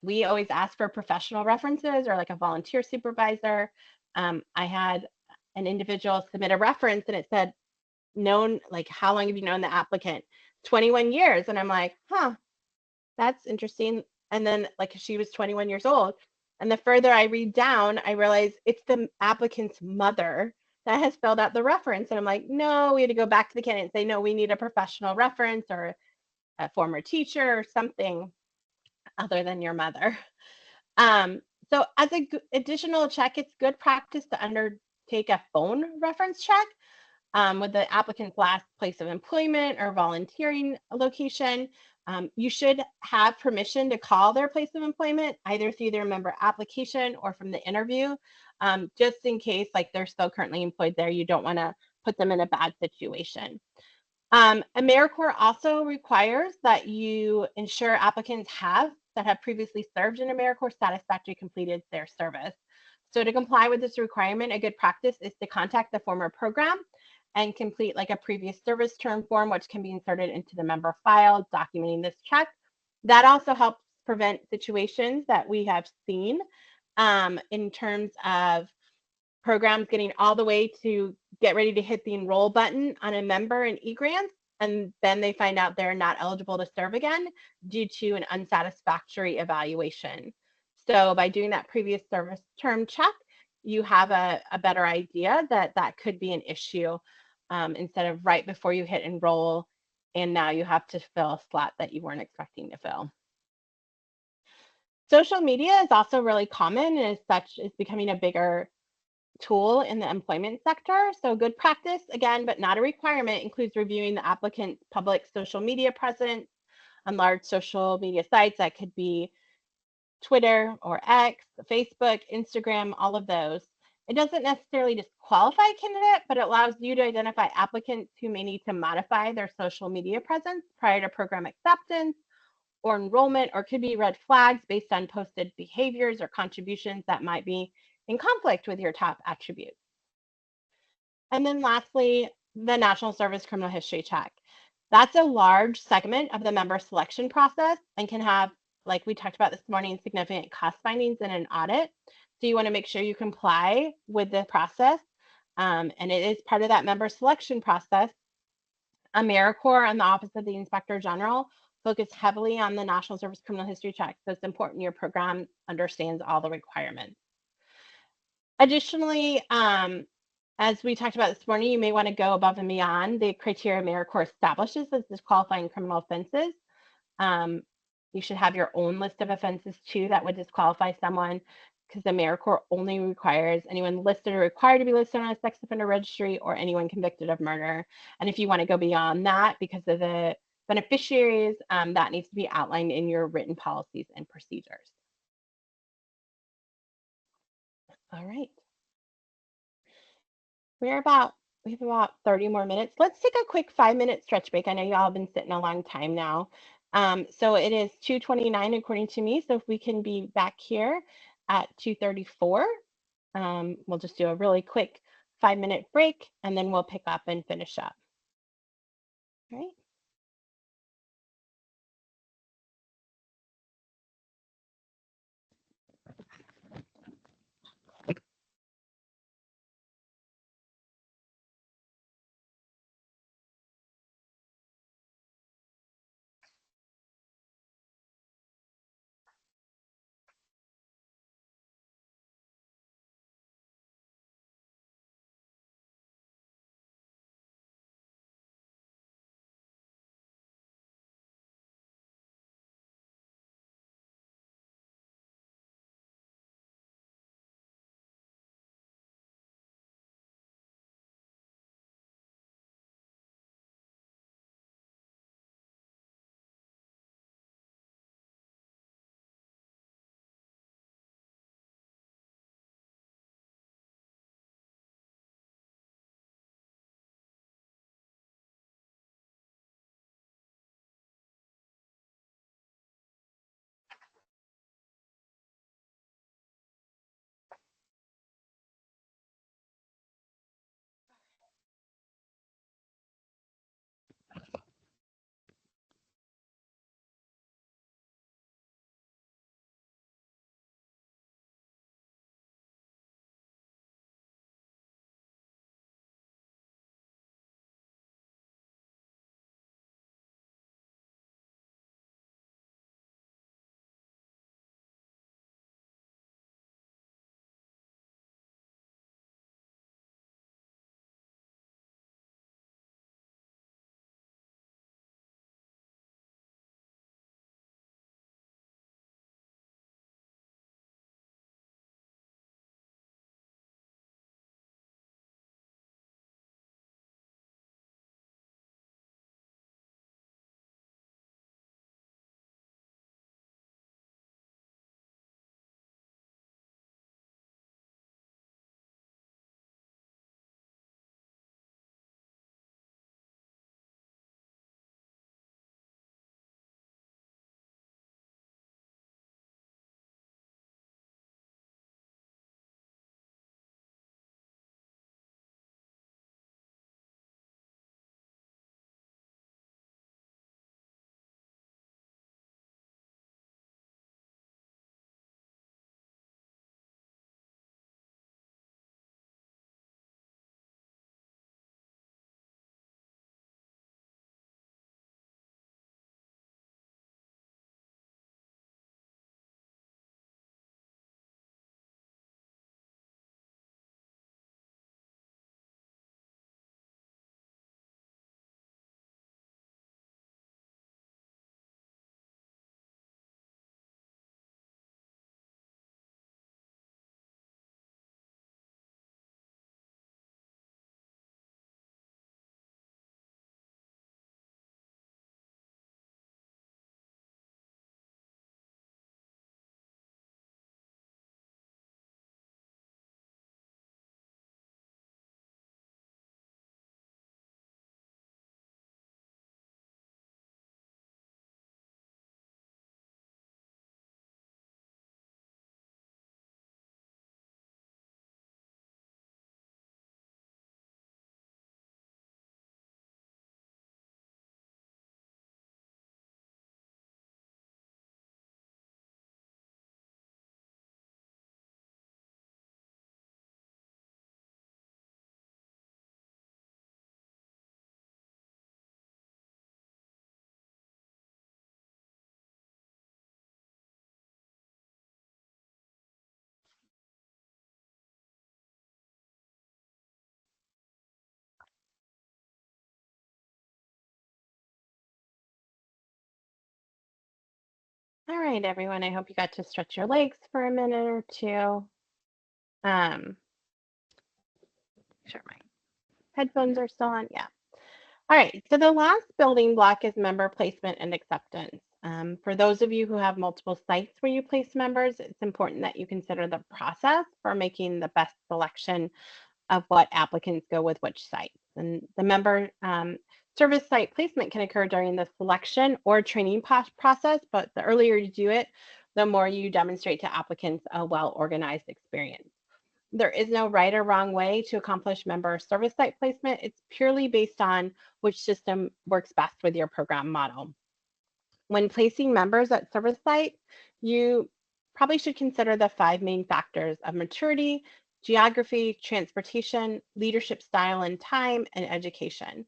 We always ask for professional references or like a volunteer supervisor. I had an individual submit a reference and it said, known, like, how long have you known the applicant? 21 years. And I'm like, that's interesting. And then like she was 21 years old. And the further I read down, I realize it's the applicant's mother that has filled out the reference. And I'm like, no, we had to go back to the candidate and say, no, we need a professional reference or a former teacher or something other than your mother. So as an additional check, it's good practice to undertake a phone reference check with the applicant's last place of employment or volunteering location. You should have permission to call their place of employment, either through their member application or from the interview, just in case like they're still currently employed there. You don't want to put them in a bad situation. AmeriCorps also requires that you ensure applicants that have previously served in AmeriCorps satisfactorily completed their service. So to comply with this requirement, a good practice is to contact the former program and complete like a previous service term form, which can be inserted into the member file, documenting this check. That also helps prevent situations that we have seen in terms of programs getting all the way to get ready to hit the enroll button on a member in eGrants, and then they find out they're not eligible to serve again due to an unsatisfactory evaluation. So by doing that previous service term check, you have a better idea that that could be an issue instead of right before you hit enroll, and now you have to fill a slot that you weren't expecting to fill. Social media is also really common, and as such is becoming a bigger tool in the employment sector. So good practice, again, but not a requirement, includes reviewing the applicant's public social media presence on large social media sites. That could be Twitter or X, Facebook, Instagram, all of those. It doesn't necessarily disqualify a candidate, but it allows you to identify applicants who may need to modify their social media presence prior to program acceptance or enrollment, or could be red flags based on posted behaviors or contributions that might be in conflict with your top attributes. And then lastly, the National Service Criminal History Check. That's a large segment of the member selection process and can have, like we talked about this morning, significant cost findings in an audit. So you want to make sure you comply with the process. And it is part of that member selection process. AmeriCorps and the Office of the Inspector General focus heavily on the National Service Criminal History Check. So it's important your program understands all the requirements. Additionally, as we talked about this morning, you may want to go above and beyond the criteria AmeriCorps establishes as disqualifying criminal offenses. You should have your own list of offenses too that would disqualify someone, because AmeriCorps only requires anyone listed or required to be listed on a sex offender registry or anyone convicted of murder. And if you want to go beyond that because of the beneficiaries, that needs to be outlined in your written policies and procedures. All right. We have about 30 more minutes. Let's take a quick 5-minute stretch break. I know y'all have been sitting a long time now. So it is 2:29 according to me. So if we can be back here at 2:34, we'll just do a really quick 5-minute break and then we'll pick up and finish up. All right. All right, everyone. I hope you got to stretch your legs for a minute or two. Sure, my headphones are still on. Yeah. All right. So the last building block is member placement and acceptance. For those of you who have multiple sites where you place members, it's important that you consider the process for making the best selection of what applicants go with which sites. And the member service site placement can occur during the selection or training process, but the earlier you do it, the more you demonstrate to applicants a well-organized experience. There is no right or wrong way to accomplish member service site placement. It's purely based on which system works best with your program model. When placing members at service site, you probably should consider the 5 main factors of maturity, geography, transportation, leadership style and time, and education.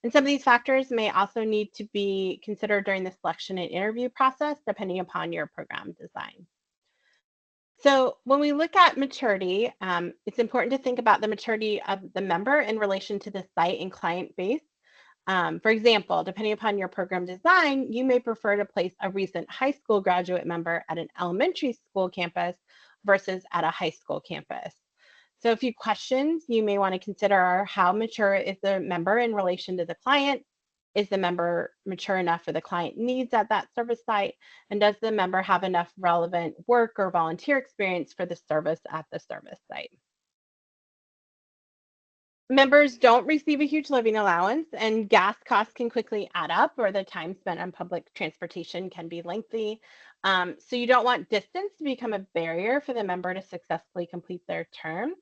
And some of these factors may also need to be considered during the selection and interview process, depending upon your program design. So when we look at maturity, it's important to think about the maturity of the member in relation to the site and client base. For example, depending upon your program design, you may prefer to place a recent high school graduate member at an elementary school campus versus at a high school campus. So a few questions you may want to consider are: how mature is the member in relation to the client? Is the member mature enough for the client needs at that service site? And does the member have enough relevant work or volunteer experience for the service at the service site? Members don't receive a huge living allowance, and gas costs can quickly add up, or the time spent on public transportation can be lengthy. So you don't want distance to become a barrier for the member to successfully complete their term.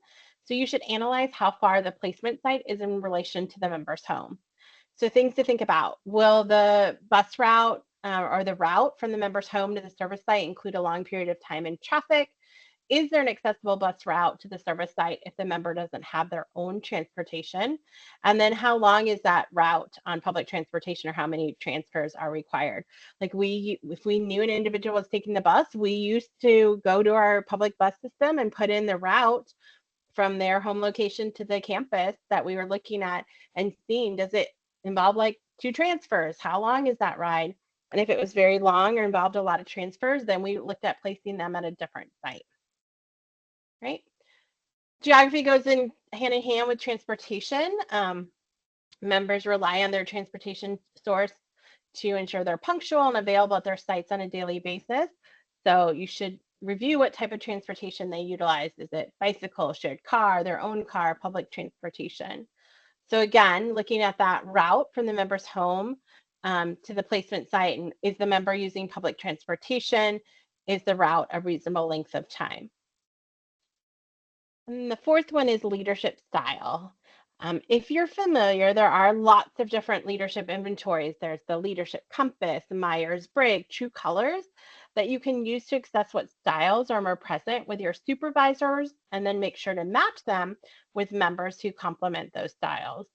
So you should analyze how far the placement site is in relation to the member's home. So things to think about: will the bus route or the route from the member's home to the service site include a long period of time in traffic? Is there an accessible bus route to the service site if the member doesn't have their own transportation? And then how long is that route on public transportation, or how many transfers are required? Like if we knew an individual was taking the bus, we used to go to our public bus system and put in the route from their home location to the campus that we were looking at and seeing, does it involve like 2 transfers? How long is that ride? And if it was very long or involved a lot of transfers, then we looked at placing them at a different site, right? Geography goes in hand with transportation. Members rely on their transportation source to ensure they're punctual and available at their sites on a daily basis. So you should review what type of transportation they utilize. Is it bicycle, shared car, their own car, public transportation? So again, looking at that route from the member's home to the placement site, and is the member using public transportation? Is the route a reasonable length of time? And the fourth one is leadership style. If you're familiar, there are lots of different leadership inventories. There's the Leadership Compass, Myers-Briggs, True Colors that you can use to assess what styles are more present with your supervisors, and then make sure to match them with members who complement those styles.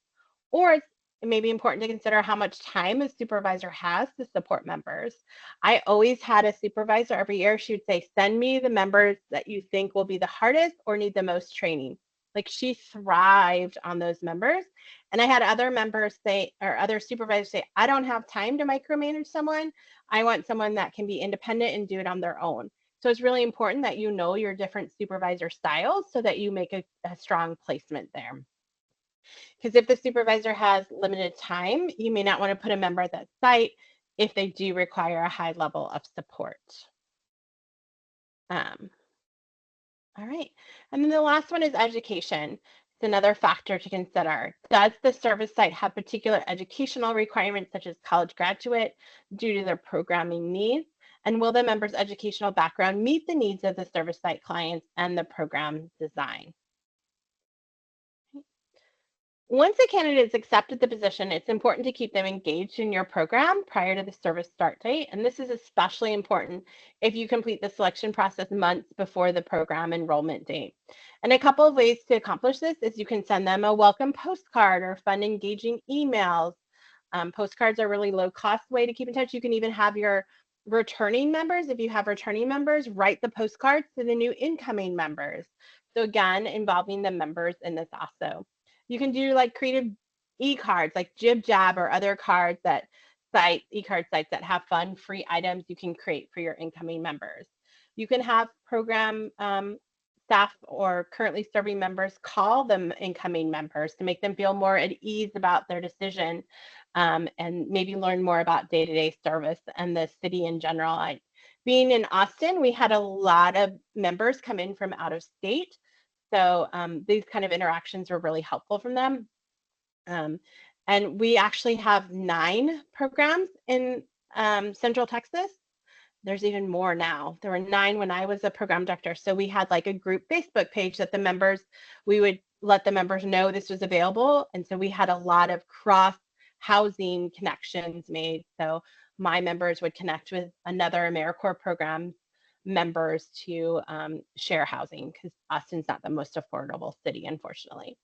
Or it may be important to consider how much time a supervisor has to support members. I always had a supervisor every year. She would say, send me the members that you think will be the hardest or need the most training. Like, she thrived on those members. And I had other members say, or other supervisors say, I don't have time to micromanage someone. I want someone that can be independent and do it on their own. So it's really important that you know your different supervisor styles so that you make a strong placement there. Because if the supervisor has limited time, you may not want to put a member at that site if they do require a high level of support. All right. And then the last one is education. It's another factor to consider. Does the service site have particular educational requirements, such as college graduate, due to their programming needs? And will the member's educational background meet the needs of the service site clients and the program design? Once a candidate has accepted the position, it's important to keep them engaged in your program prior to the service start date. And this is especially important if you complete the selection process months before the program enrollment date. And a couple of ways to accomplish this is you can send them a welcome postcard or fun, engaging emails. Postcards are a really low cost way to keep in touch. You can even have your returning members, if you have returning members, write the postcards to the new incoming members. So again, involving the members in this also. You can do like creative e-cards like Jib Jab or other cards that sites, e-card sites that have fun, free items you can create for your incoming members. You can have program staff or currently serving members call them incoming members to make them feel more at ease about their decision, and maybe learn more about day-to-day service and the city in general. Being in Austin, we had a lot of members come in from out of state. So these kind of interactions were really helpful from them. And we actually have 9 programs in Central Texas. There's even more now. There were 9 when I was a program director. So we had like a group Facebook page that we would let the members know this was available. And so we had a lot of cross housing connections made. So my members would connect with another AmeriCorps program members to share housing, because Austin's not the most affordable city, unfortunately.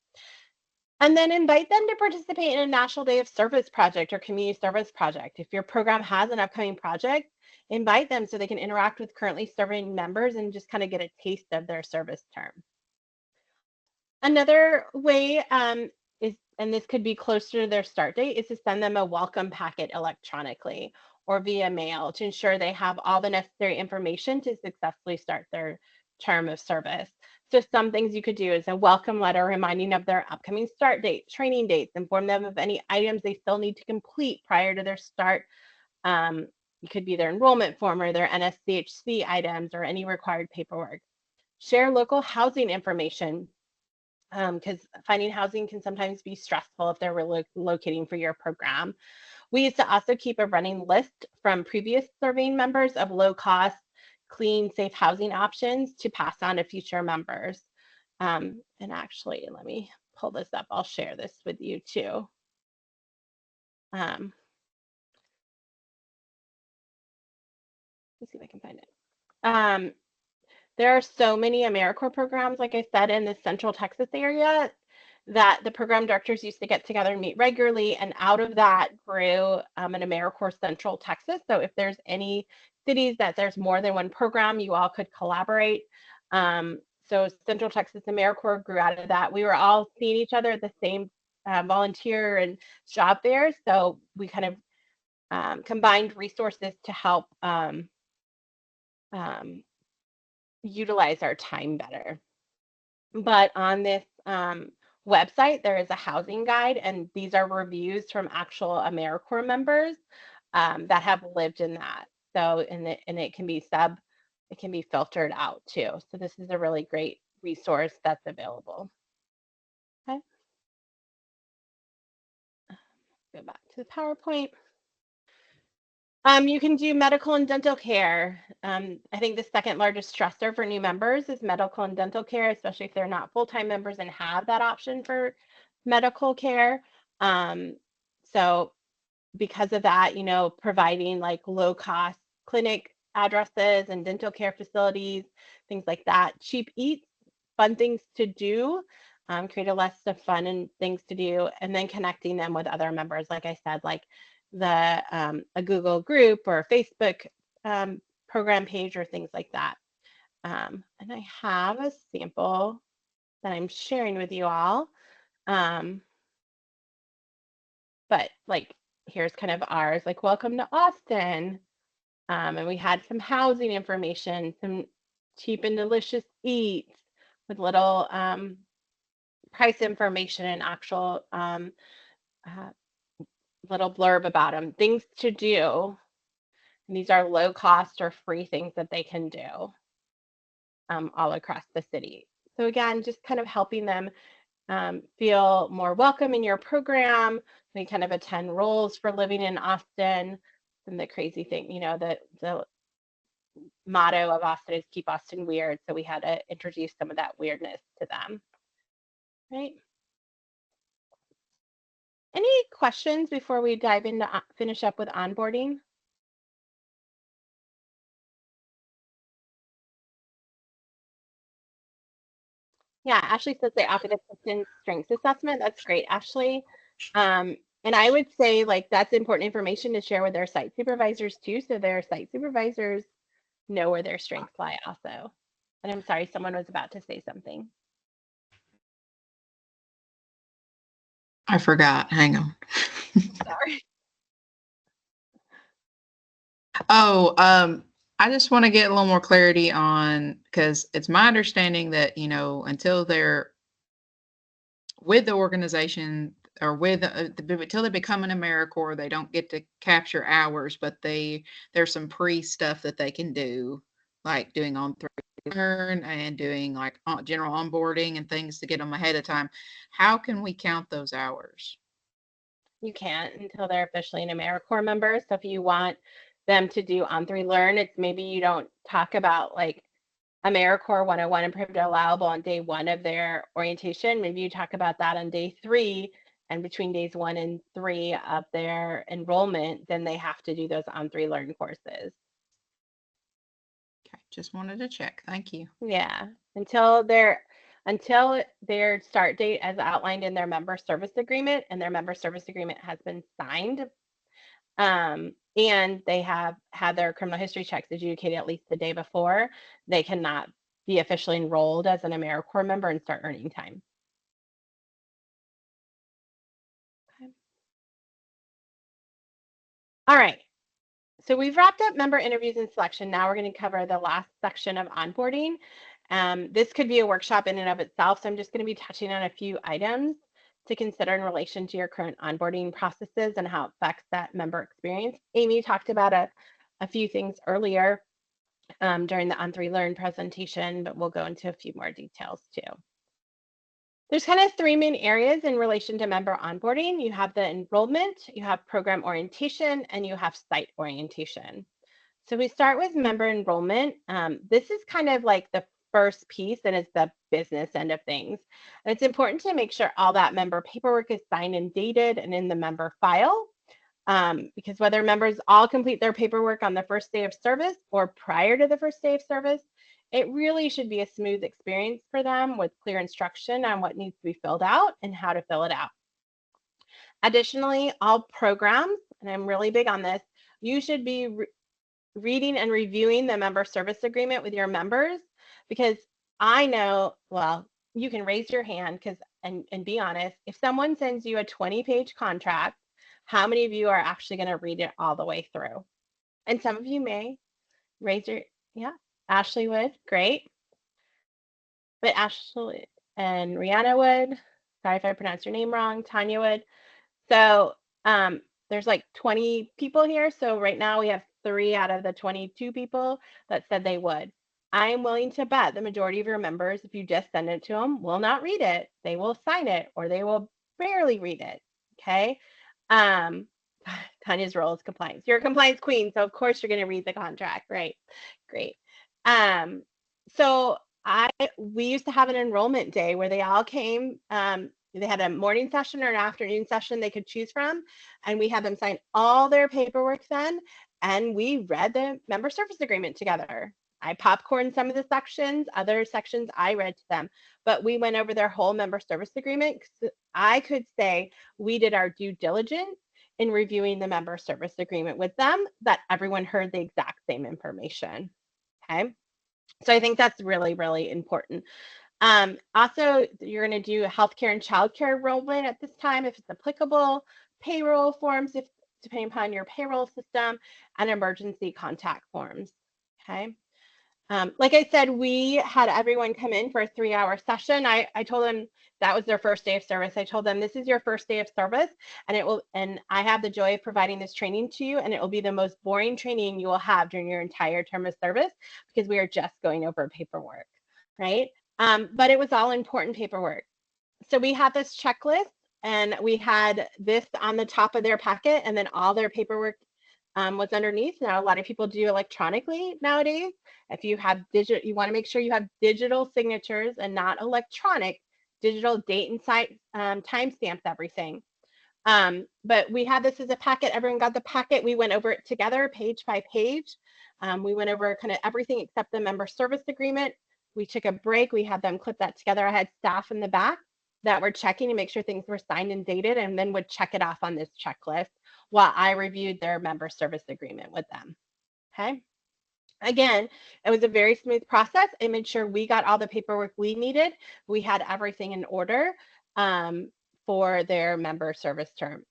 And then invite them to participate in a National Day of Service project or community service project. If your program has an upcoming project, invite them so they can interact with currently serving members and just kind of get a taste of their service term. Another way is, and this could be closer to their start date, is to send them a welcome packet electronically or via mail to ensure they have all the necessary information to successfully start their term of service. So some things you could do is a welcome letter reminding of their upcoming start date, training dates, inform them of any items they still need to complete prior to their start. It could be their enrollment form or their NSCHC items or any required paperwork. Share local housing information, because finding housing can sometimes be stressful if they're relocating for your program. We used to also keep a running list from previous surveying members of low cost, clean, safe housing options to pass on to future members. And actually, let me pull this up. I'll share this with you too. Let's see if I can find it. There are so many AmeriCorps programs, like I said, in the Central Texas area that the program directors used to get together and meet regularly. And out of that grew an AmeriCorps Central Texas. So if there's any cities that there's more than one program, you all could collaborate. So Central Texas AmeriCorps grew out of that. We were all seeing each other at the same volunteer and job fairs. So we kind of combined resources to help utilize our time better. But on this website, there is a housing guide, and these are reviews from actual AmeriCorps members that have lived in that. So, and it can be filtered out too. So this is a really great resource that's available. Okay. Go back to the PowerPoint. You can do medical and dental care. I think the second largest stressor for new members is medical and dental care, especially if they're not full-time members and have that option for medical care. So because of that, providing like low-cost clinic addresses and dental care facilities, things like that, cheap eats, fun things to do, create a list of fun and things to do, and then connecting them with other members, like I said, like a Google group or a Facebook program page or things like that. And I have a sample that I'm sharing with you all. But like, here's kind of ours, like, welcome to Austin. And we had some housing information, some cheap and delicious eats with little price information and actual little blurb about them, things to do. And these are low cost or free things that they can do all across the city. So again, just kind of helping them feel more welcome in your program. We kind of attend roles for living in Austin. And the crazy thing, the motto of Austin is keep Austin weird. So we had to introduce some of that weirdness to them. Right. Any questions before we dive into finish up with onboarding? Yeah, Ashley says they offer the Clifton Strengths Assessment. That's great, Ashley. And I would say like that's important information to share with their site supervisors too, so their site supervisors know where their strengths lie also. And I'm sorry, someone was about to say something. I forgot. Hang on. Sorry. Oh, I just want to get a little more clarity on, because it's my understanding that, until they're with the organization or with until they become an AmeriCorps, they don't get to capture hours, but there's some pre-stuff that they can do, like doing on-3 learn and doing like general onboarding and things to get them ahead of time. How can we count those hours? You can't until they're officially an AmeriCorps member. So if you want them to do On3 Learn, it's maybe you don't talk about like AmeriCorps 101 and prohibited allowable on day 1 of their orientation. Maybe you talk about that on day 3, and between days 1 and 3 of their enrollment, then they have to do those On3 Learn courses. Okay, just wanted to check. Thank you. Yeah, until their start date as outlined in their member service agreement, and their member service agreement has been signed, and they have had their criminal history checks adjudicated at least the day before, they cannot be officially enrolled as an AmeriCorps member and start earning time. Okay. All right. So we've wrapped up member interviews and selection. Now we're going to cover the last section of onboarding. This could be a workshop in and of itself, so I'm just going to be touching on a few items to consider in relation to your current onboarding processes and how it affects that member experience. Amy talked about a few things earlier during the On3 Learn presentation, but we'll go into a few more details too. There's kind of 3 main areas in relation to member onboarding. You have the enrollment, you have program orientation, and you have site orientation. So we start with member enrollment. This is kind of like the first piece, and it's the business end of things. And it's important to make sure all that member paperwork is signed and dated and in the member file, because whether members all complete their paperwork on the first day of service or prior to the first day of service, it really should be a smooth experience for them with clear instruction on what needs to be filled out and how to fill it out. Additionally, all programs, and I'm really big on this, you should be reading and reviewing the member service agreement with your members, because I know, well, you can raise your hand and be honest, if someone sends you a 20-page contract, how many of you are actually going to read it all the way through? And some of you may raise your, yeah, Ashley would, great. But Ashley and Rihanna would, sorry if I pronounced your name wrong, Tanya would. So there's like 20 people here. So right now we have 3 out of the 22 people that said they would. I am willing to bet the majority of your members, if you just send it to them, will not read it. They will sign it, or they will barely read it. Okay. Tanya's role is compliance. You're a compliance queen, so of course you're going to read the contract, right? Great. So we used to have an enrollment day where they all came. They had a morning session or an afternoon session they could choose from, and we had them sign all their paperwork then, and we read the member service agreement together. I popcorned some of the sections, other sections I read to them, but we went over their whole member service agreement. I could say we did our due diligence in reviewing the member service agreement with them, that everyone heard the exact same information. Okay. So I think that's really, really important. Also, you're going to do healthcare and childcare enrollment at this time, if it's applicable, payroll forms, if depending upon your payroll system, and emergency contact forms. Okay. Like I said, we had everyone come in for a 3-hour session. I told them that was their first day of service. I told them this is your first day of service, and I have the joy of providing this training to you, and it will be the most boring training you will have during your entire term of service, because we are just going over paperwork, right? But it was all important paperwork. So we had this checklist, and we had this on the top of their packet, and then all their paperwork was underneath. Now, a lot of people do electronically nowadays. If you have digital, you want to make sure you have digital signatures and not electronic. Digital date and site timestamps everything. But we had this as a packet. Everyone got the packet. We went over it together, page by page. We went over kind of everything except the member service agreement. We took a break. We had them clip that together. I had staff in the back that were checking to make sure things were signed and dated, and then would check it off on this checklist while I reviewed their member service agreement with them. Okay. Again, it was a very smooth process. I made sure we got all the paperwork we needed. We had everything in order for their member service term.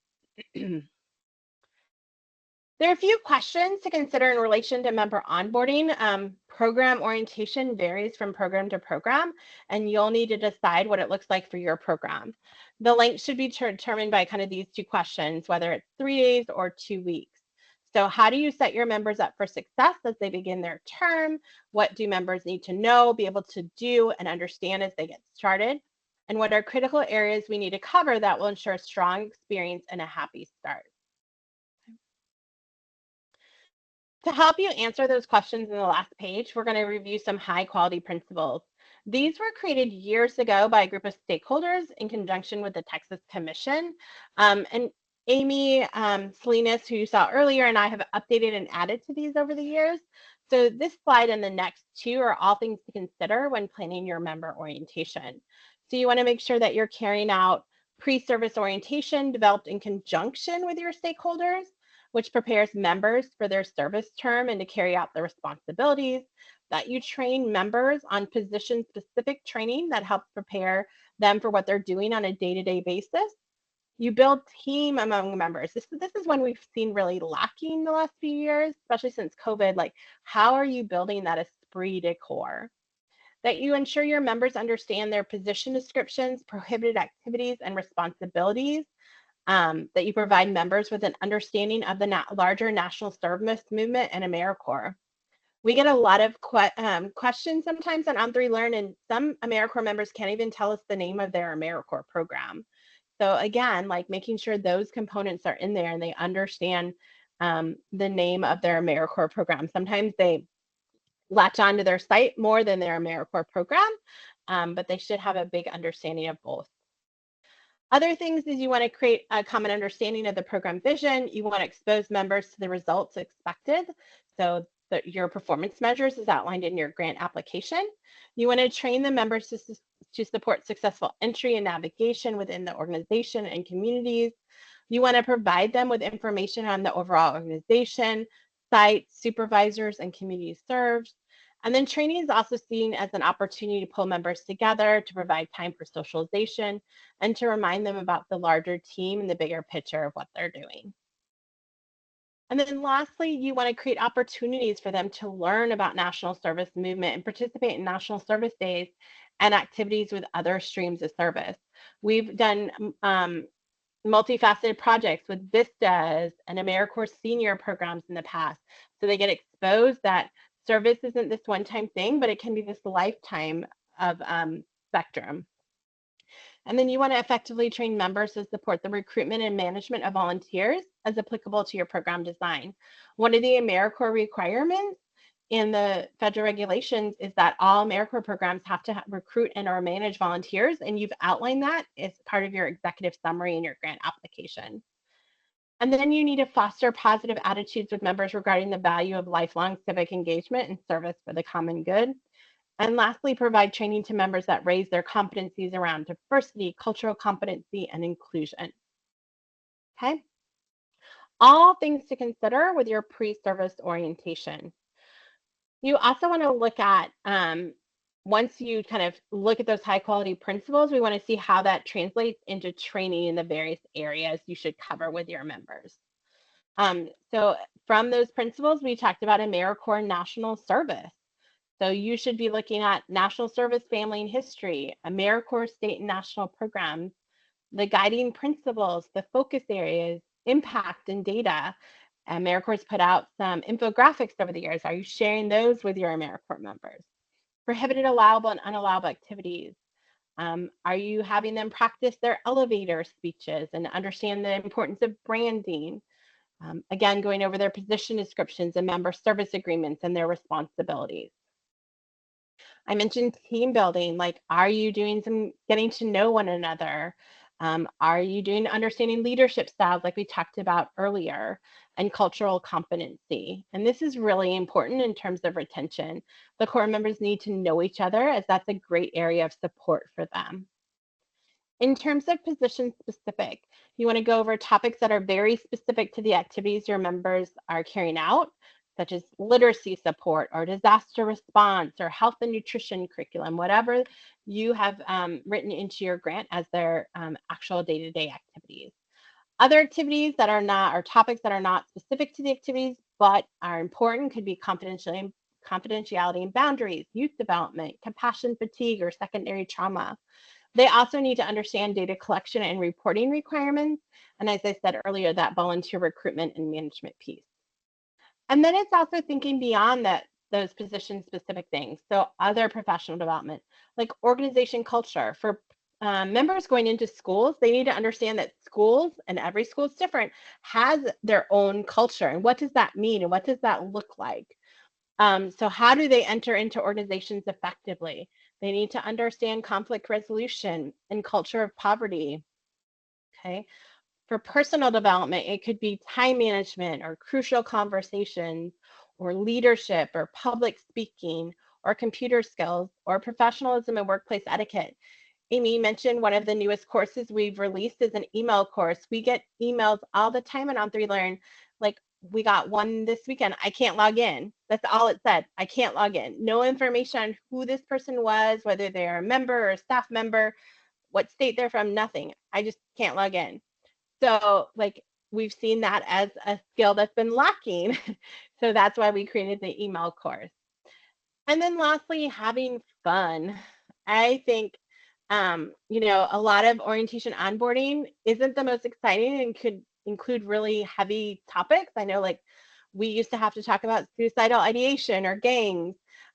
There are a few questions to consider in relation to member onboarding. Program orientation varies from program to program, and you'll need to decide what it looks like for your program. The length should be determined by kind of these two questions, whether it's 3 days or 2 weeks. So how do you set your members up for success as they begin their term? What do members need to know, be able to do, and understand as they get started? And what are critical areas we need to cover that will ensure a strong experience and a happy start? To help you answer those questions in the last page, we're going to review some high quality principles. These were created years ago by a group of stakeholders in conjunction with the Texas Commission. And Amy Salinas, who you saw earlier, and I have updated and added to these over the years. So this slide and the next two are all things to consider when planning your member orientation. So you want to make sure that you're carrying out pre-service orientation developed in conjunction with your stakeholders, which prepares members for their service term and to carry out their responsibilities, that you train members on position-specific training that helps prepare them for what they're doing on a day-to-day basis. You build team among members. This is when we've seen really lacking the last few years, especially since COVID. Like, how are you building that esprit de corps? That you ensure your members understand their position descriptions, prohibited activities, and responsibilities, that you provide members with an understanding of the larger national service movement and AmeriCorps. We get a lot of questions sometimes on On3Learn, and some AmeriCorps members can't even tell us the name of their AmeriCorps program. So again, like making sure those components are in there and they understand the name of their AmeriCorps program. Sometimes they latch onto their site more than their AmeriCorps program, but they should have a big understanding of both. Other things is you want to create a common understanding of the program vision. You want to expose members to the results expected. So that your performance measures is outlined in your grant application. You want to train the members to support successful entry and navigation within the organization and communities. You want to provide them with information on the overall organization, sites, supervisors, and communities served. And then training is also seen as an opportunity to pull members together, to provide time for socialization, and to remind them about the larger team and the bigger picture of what they're doing. And then lastly, you want to create opportunities for them to learn about national service movement and participate in national service days and activities with other streams of service. We've done multifaceted projects with Vistas and AmeriCorps senior programs in the past. So they get exposed that service isn't this one-time thing, but it can be this lifetime of spectrum. And then you want to effectively train members to support the recruitment and management of volunteers as applicable to your program design. One of the AmeriCorps requirements in the federal regulations is that all AmeriCorps programs have to recruit and or manage volunteers, and you've outlined that as part of your executive summary in your grant application. And then you need to foster positive attitudes with members regarding the value of lifelong civic engagement and service for the common good. And lastly, provide training to members that raise their competencies around diversity, cultural competency, and inclusion. Okay? All things to consider with your pre-service orientation. You also want to look at, once you kind of look at those high quality principles, we want to see how that translates into training in the various areas you should cover with your members. So from those principles, we talked about AmeriCorps National Service. So you should be looking at National Service, Family and History, AmeriCorps State and National Programs, the guiding principles, the focus areas, impact and data. AmeriCorps put out some infographics over the years. Are you sharing those with your AmeriCorps members? Prohibited allowable and unallowable activities. Are you having them practice their elevator speeches and understand the importance of branding? Again, going over their position descriptions and member service agreements and their responsibilities. I mentioned team building, like, are you doing some getting to know one another? Are you doing understanding leadership styles like we talked about earlier, and cultural competency? And this is really important in terms of retention. The core members need to know each other, as that's a great area of support for them. In terms of position specific, you want to go over topics that are very specific to the activities your members are carrying out, such as literacy support or disaster response or health and nutrition curriculum, whatever you have written into your grant as their actual day-to-day activities. Other activities that are not, or topics that are not specific to the activities, but are important could be confidentiality and boundaries, youth development, compassion fatigue, or secondary trauma. They also need to understand data collection and reporting requirements. And as I said earlier, that volunteer recruitment and management piece. And then it's also thinking beyond that, those position specific things. So other professional development, like organization culture. For members going into schools, they need to understand that schools, and every school is different, has their own culture. And what does that mean? And what does that look like? So how do they enter into organizations effectively? They need to understand conflict resolution and culture of poverty. Okay. For personal development, it could be time management or crucial conversations or leadership or public speaking or computer skills or professionalism and workplace etiquette. Amy mentioned one of the newest courses we've released is an email course. We get emails all the time on On3Learn. Like, we got one this weekend. I can't log in. That's all it said. I can't log in. No information on who this person was, whether they're a member or a staff member, what state they're from, nothing. I just can't log in. So like, we've seen that as a skill that's been lacking. So that's why we created the email course. And then lastly, having fun. I think, you know, a lot of orientation onboarding isn't the most exciting and could include really heavy topics. I know, like, we used to have to talk about suicidal ideation or gangs.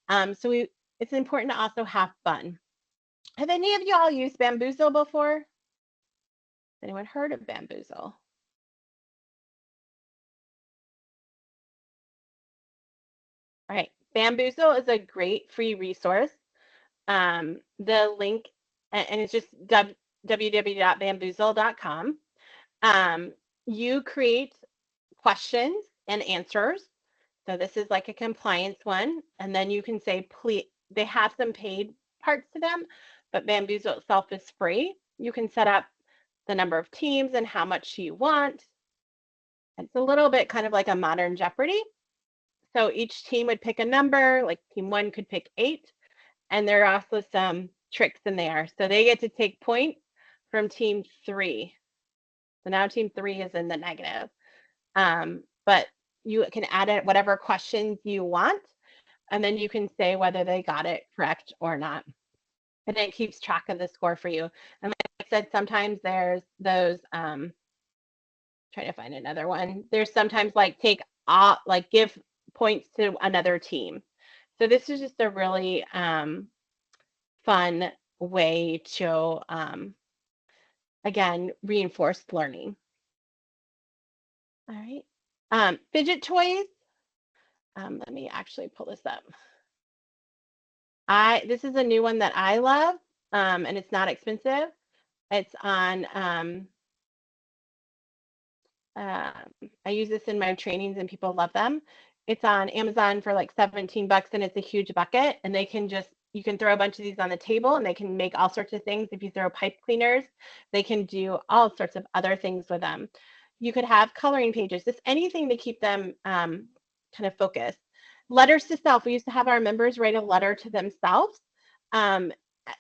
So it's important to also have fun. Have any of y'all used Bamboozle before? Has anyone heard of Bamboozle? All right, Bamboozle is a great free resource. The link, and it's just www.bamboozle.com. You create questions and answers. So this is like a compliance one. And then you can say, please, they have some paid parts to them, but Bamboozle itself is free. You can set up the number of teams and how much you want. It's a little bit kind of like a modern Jeopardy. So each team would pick a number, like team 1 could pick 8. And there are also some tricks in there. So they get to take points from team 3. So now team 3 is in the negative. But you can add it whatever questions you want, and then you can say whether they got it correct or not. And it keeps track of the score for you. And like I said, sometimes there's those, trying to find another one. There's sometimes like give points to another team. So this is just a really fun way to, again, reinforce learning. All right. Fidget toys. Let me actually pull this up. This is a new one that I love, and it's not expensive. It's on, I use this in my trainings and people love them. It's on Amazon for like $17 and it's a huge bucket, and you can throw a bunch of these on the table and they can make all sorts of things. If you throw pipe cleaners, they can do all sorts of other things with them. You could have coloring pages, just anything to keep them kind of focused. Letters to self. We used to have our members write a letter to themselves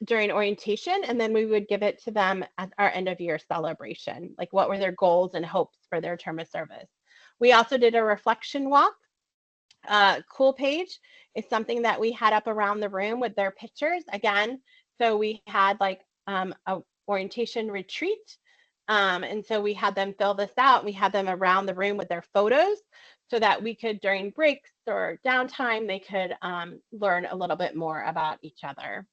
during orientation, and then we would give it to them at our end of year celebration, like what were their goals and hopes for their term of service. We also did a reflection walk. Cool page is something that we had up around the room with their pictures again. So we had like a orientation retreat, and so we had them fill this out. We had them around the room with their photos so that we could, during breaks or downtime, they could learn a little bit more about each other.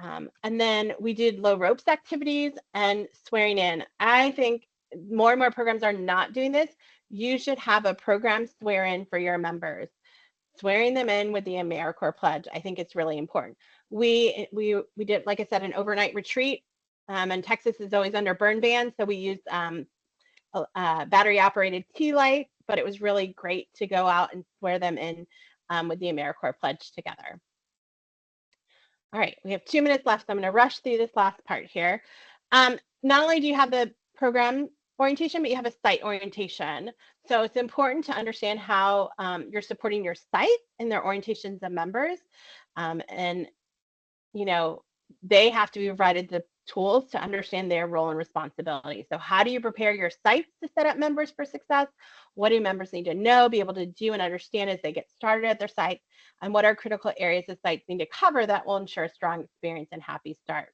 And then we did low ropes activities and swearing in. I think more and more programs are not doing this. You should have a program swear in for your members. Swearing them in with the AmeriCorps pledge, I think it's really important. We did, like I said, an overnight retreat, and Texas is always under burn ban, so we used battery operated tea lights, but it was really great to go out and swear them in with the AmeriCorps pledge together. All right, we have 2 minutes left, so I'm going to rush through this last part here. Not only do you have the program orientation, but you have a site orientation. So it's important to understand how you're supporting your site and their orientations of members. And, you know, they have to be provided the tools to understand their role and responsibility. So how do you prepare your sites to set up members for success? What do members need to know, be able to do and understand as they get started at their sites? And what are critical areas the sites need to cover that will ensure a strong experience and happy start?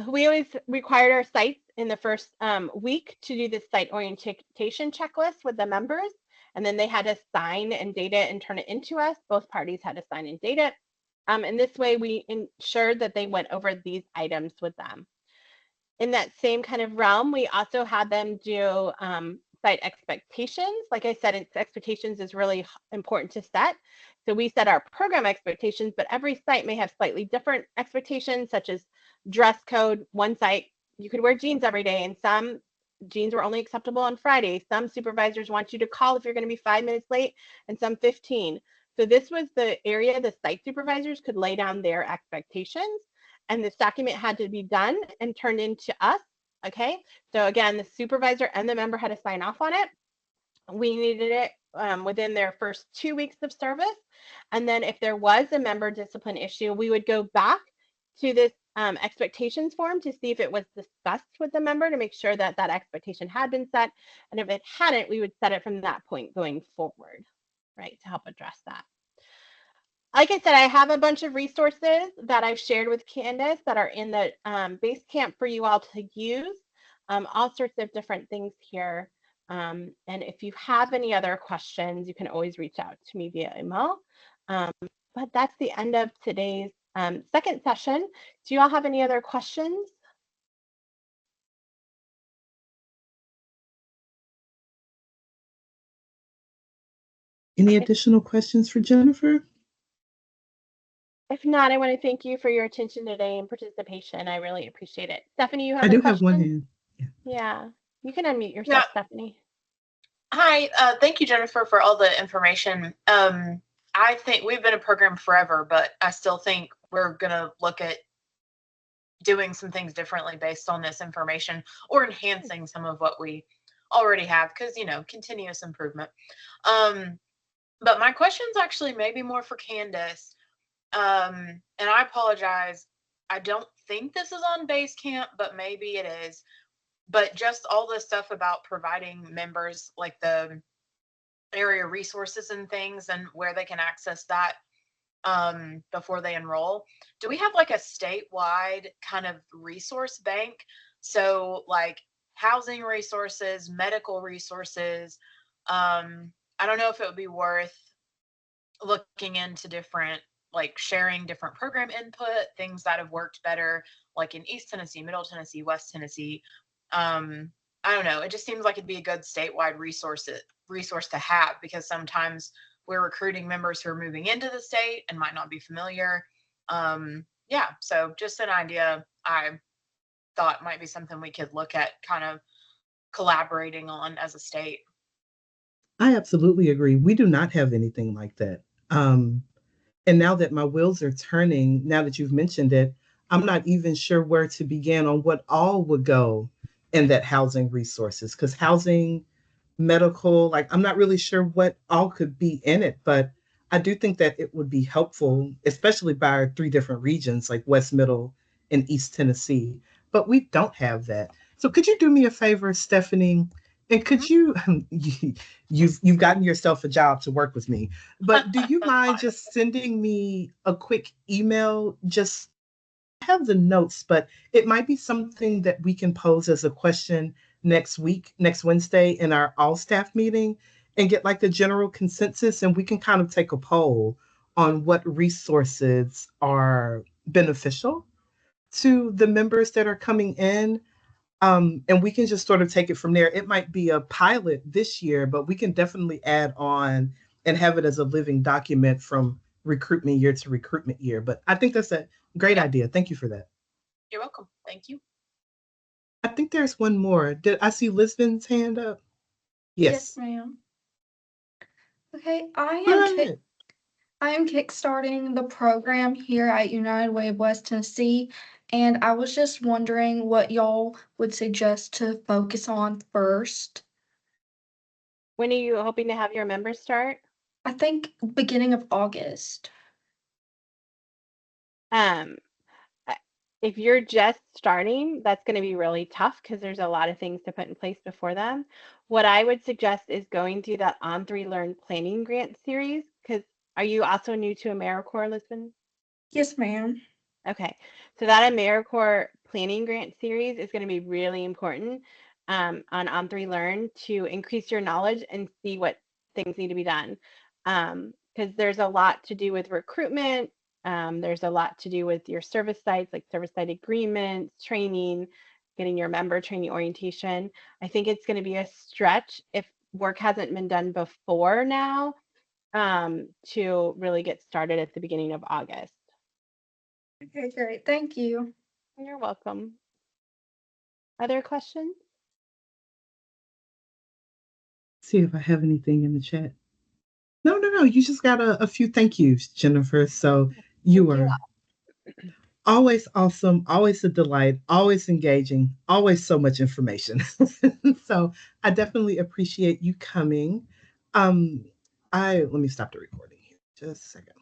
We always required our sites in the first week to do the site orientation checklist with the members, and then they had to sign and date it and turn it into us. Both parties had to sign and date it. And this way we ensured that they went over these items with them. In that same kind of realm, we also had them do site expectations. Like I said, expectations is really important to set. So we set our program expectations, but every site may have slightly different expectations, such as dress code. One site, you could wear jeans every day, and some jeans were only acceptable on Friday. Some supervisors want you to call if you're going to be 5 minutes late, and some 15. So this was the area the site supervisors could lay down their expectations, and this document had to be done and turned into us. Okay, so again, the supervisor and the member had to sign off on it. We needed it within their first 2 weeks of service. And then if there was a member discipline issue, we would go back to this expectations form to see if it was discussed with the member to make sure that that expectation had been set. And if it hadn't, we would set it from that point going forward, right, to help address that. Like I said, I have a bunch of resources that I've shared with Candace that are in the Basecamp for you all to use, all sorts of different things here. And if you have any other questions, you can always reach out to me via email. But that's the end of today's second session. Do you all have any other questions? Any additional questions for Jennifer? If not, I want to thank you for your attention today and participation. I really appreciate it. Stephanie, you have I a do question? have one hand. Yeah, you can unmute yourself, Stephanie. Hi, thank you, Jennifer, for all the information. I think we've been a program forever, but I still think we're going to look at doing some things differently based on this information or enhancing some of what we already have because, you know, continuous improvement. But my question's actually maybe more for Candace. And I apologize. I don't think this is on Basecamp, but maybe it is. But just all this stuff about providing members like the area resources and things and where they can access that before they enroll. Do we have like a statewide kind of resource bank? So like housing resources, medical resources. I don't know if it would be worth looking into different, like sharing different program input, things that have worked better, like in East Tennessee, Middle Tennessee, West Tennessee. I don't know. It just seems like it'd be a good statewide resource to have because sometimes we're recruiting members who are moving into the state and might not be familiar. Yeah, so just an idea I thought might be something we could look at kind of collaborating on as a state. I absolutely agree. We do not have anything like that. And now that my wheels are turning, now that you've mentioned it, I'm not even sure where to begin on what all would go in that housing resources, because housing, medical, like I'm not really sure what all could be in it, but I do think that it would be helpful, especially by our 3 different regions like West, Middle, and East Tennessee. But we don't have that. So could you do me a favor, Stephanie? And could you, you've gotten yourself a job to work with me, but do you mind just sending me a quick email? Just have the notes, but it might be something that we can pose as a question next week, next Wednesday in our all staff meeting and get like the general consensus. And we can kind of take a poll on what resources are beneficial to the members that are coming in. And we can just sort of take it from there. It might be a pilot this year, but we can definitely add on and have it as a living document from recruitment year to recruitment year. But I think that's a great idea. Thank you for that. You're welcome. Thank you. I think there's one more. Did I see Lisbon's hand up? Yes. ma'am. Okay, Good. I am kickstarting the program here at United Way of West Tennessee, and I was just wondering what y'all would suggest to focus on first. When are you hoping to have your members start? I think beginning of August. If if you're just starting, that's going to be really tough because there's a lot of things to put in place before them. What I would suggest is going through that On3Learn planning grant series, because are you also new to AmeriCorps, Lisbon? Yes, ma'am. Okay, so that AmeriCorps planning grant series is going to be really important on On3Learn to increase your knowledge and see what things need to be done. Because there's a lot to do with recruitment. There's a lot to do with your service sites, like service site agreements, training, getting your member training orientation. I think it's going to be a stretch if work hasn't been done before now to really get started at the beginning of August. Okay, great. Thank you. You're welcome. Other questions? See if I have anything in the chat. No. You just got a few thank yous, Jennifer. So you Thank you are always awesome, always a delight, always engaging, always so much information. So I definitely appreciate you coming. Let me stop the recording here just a second.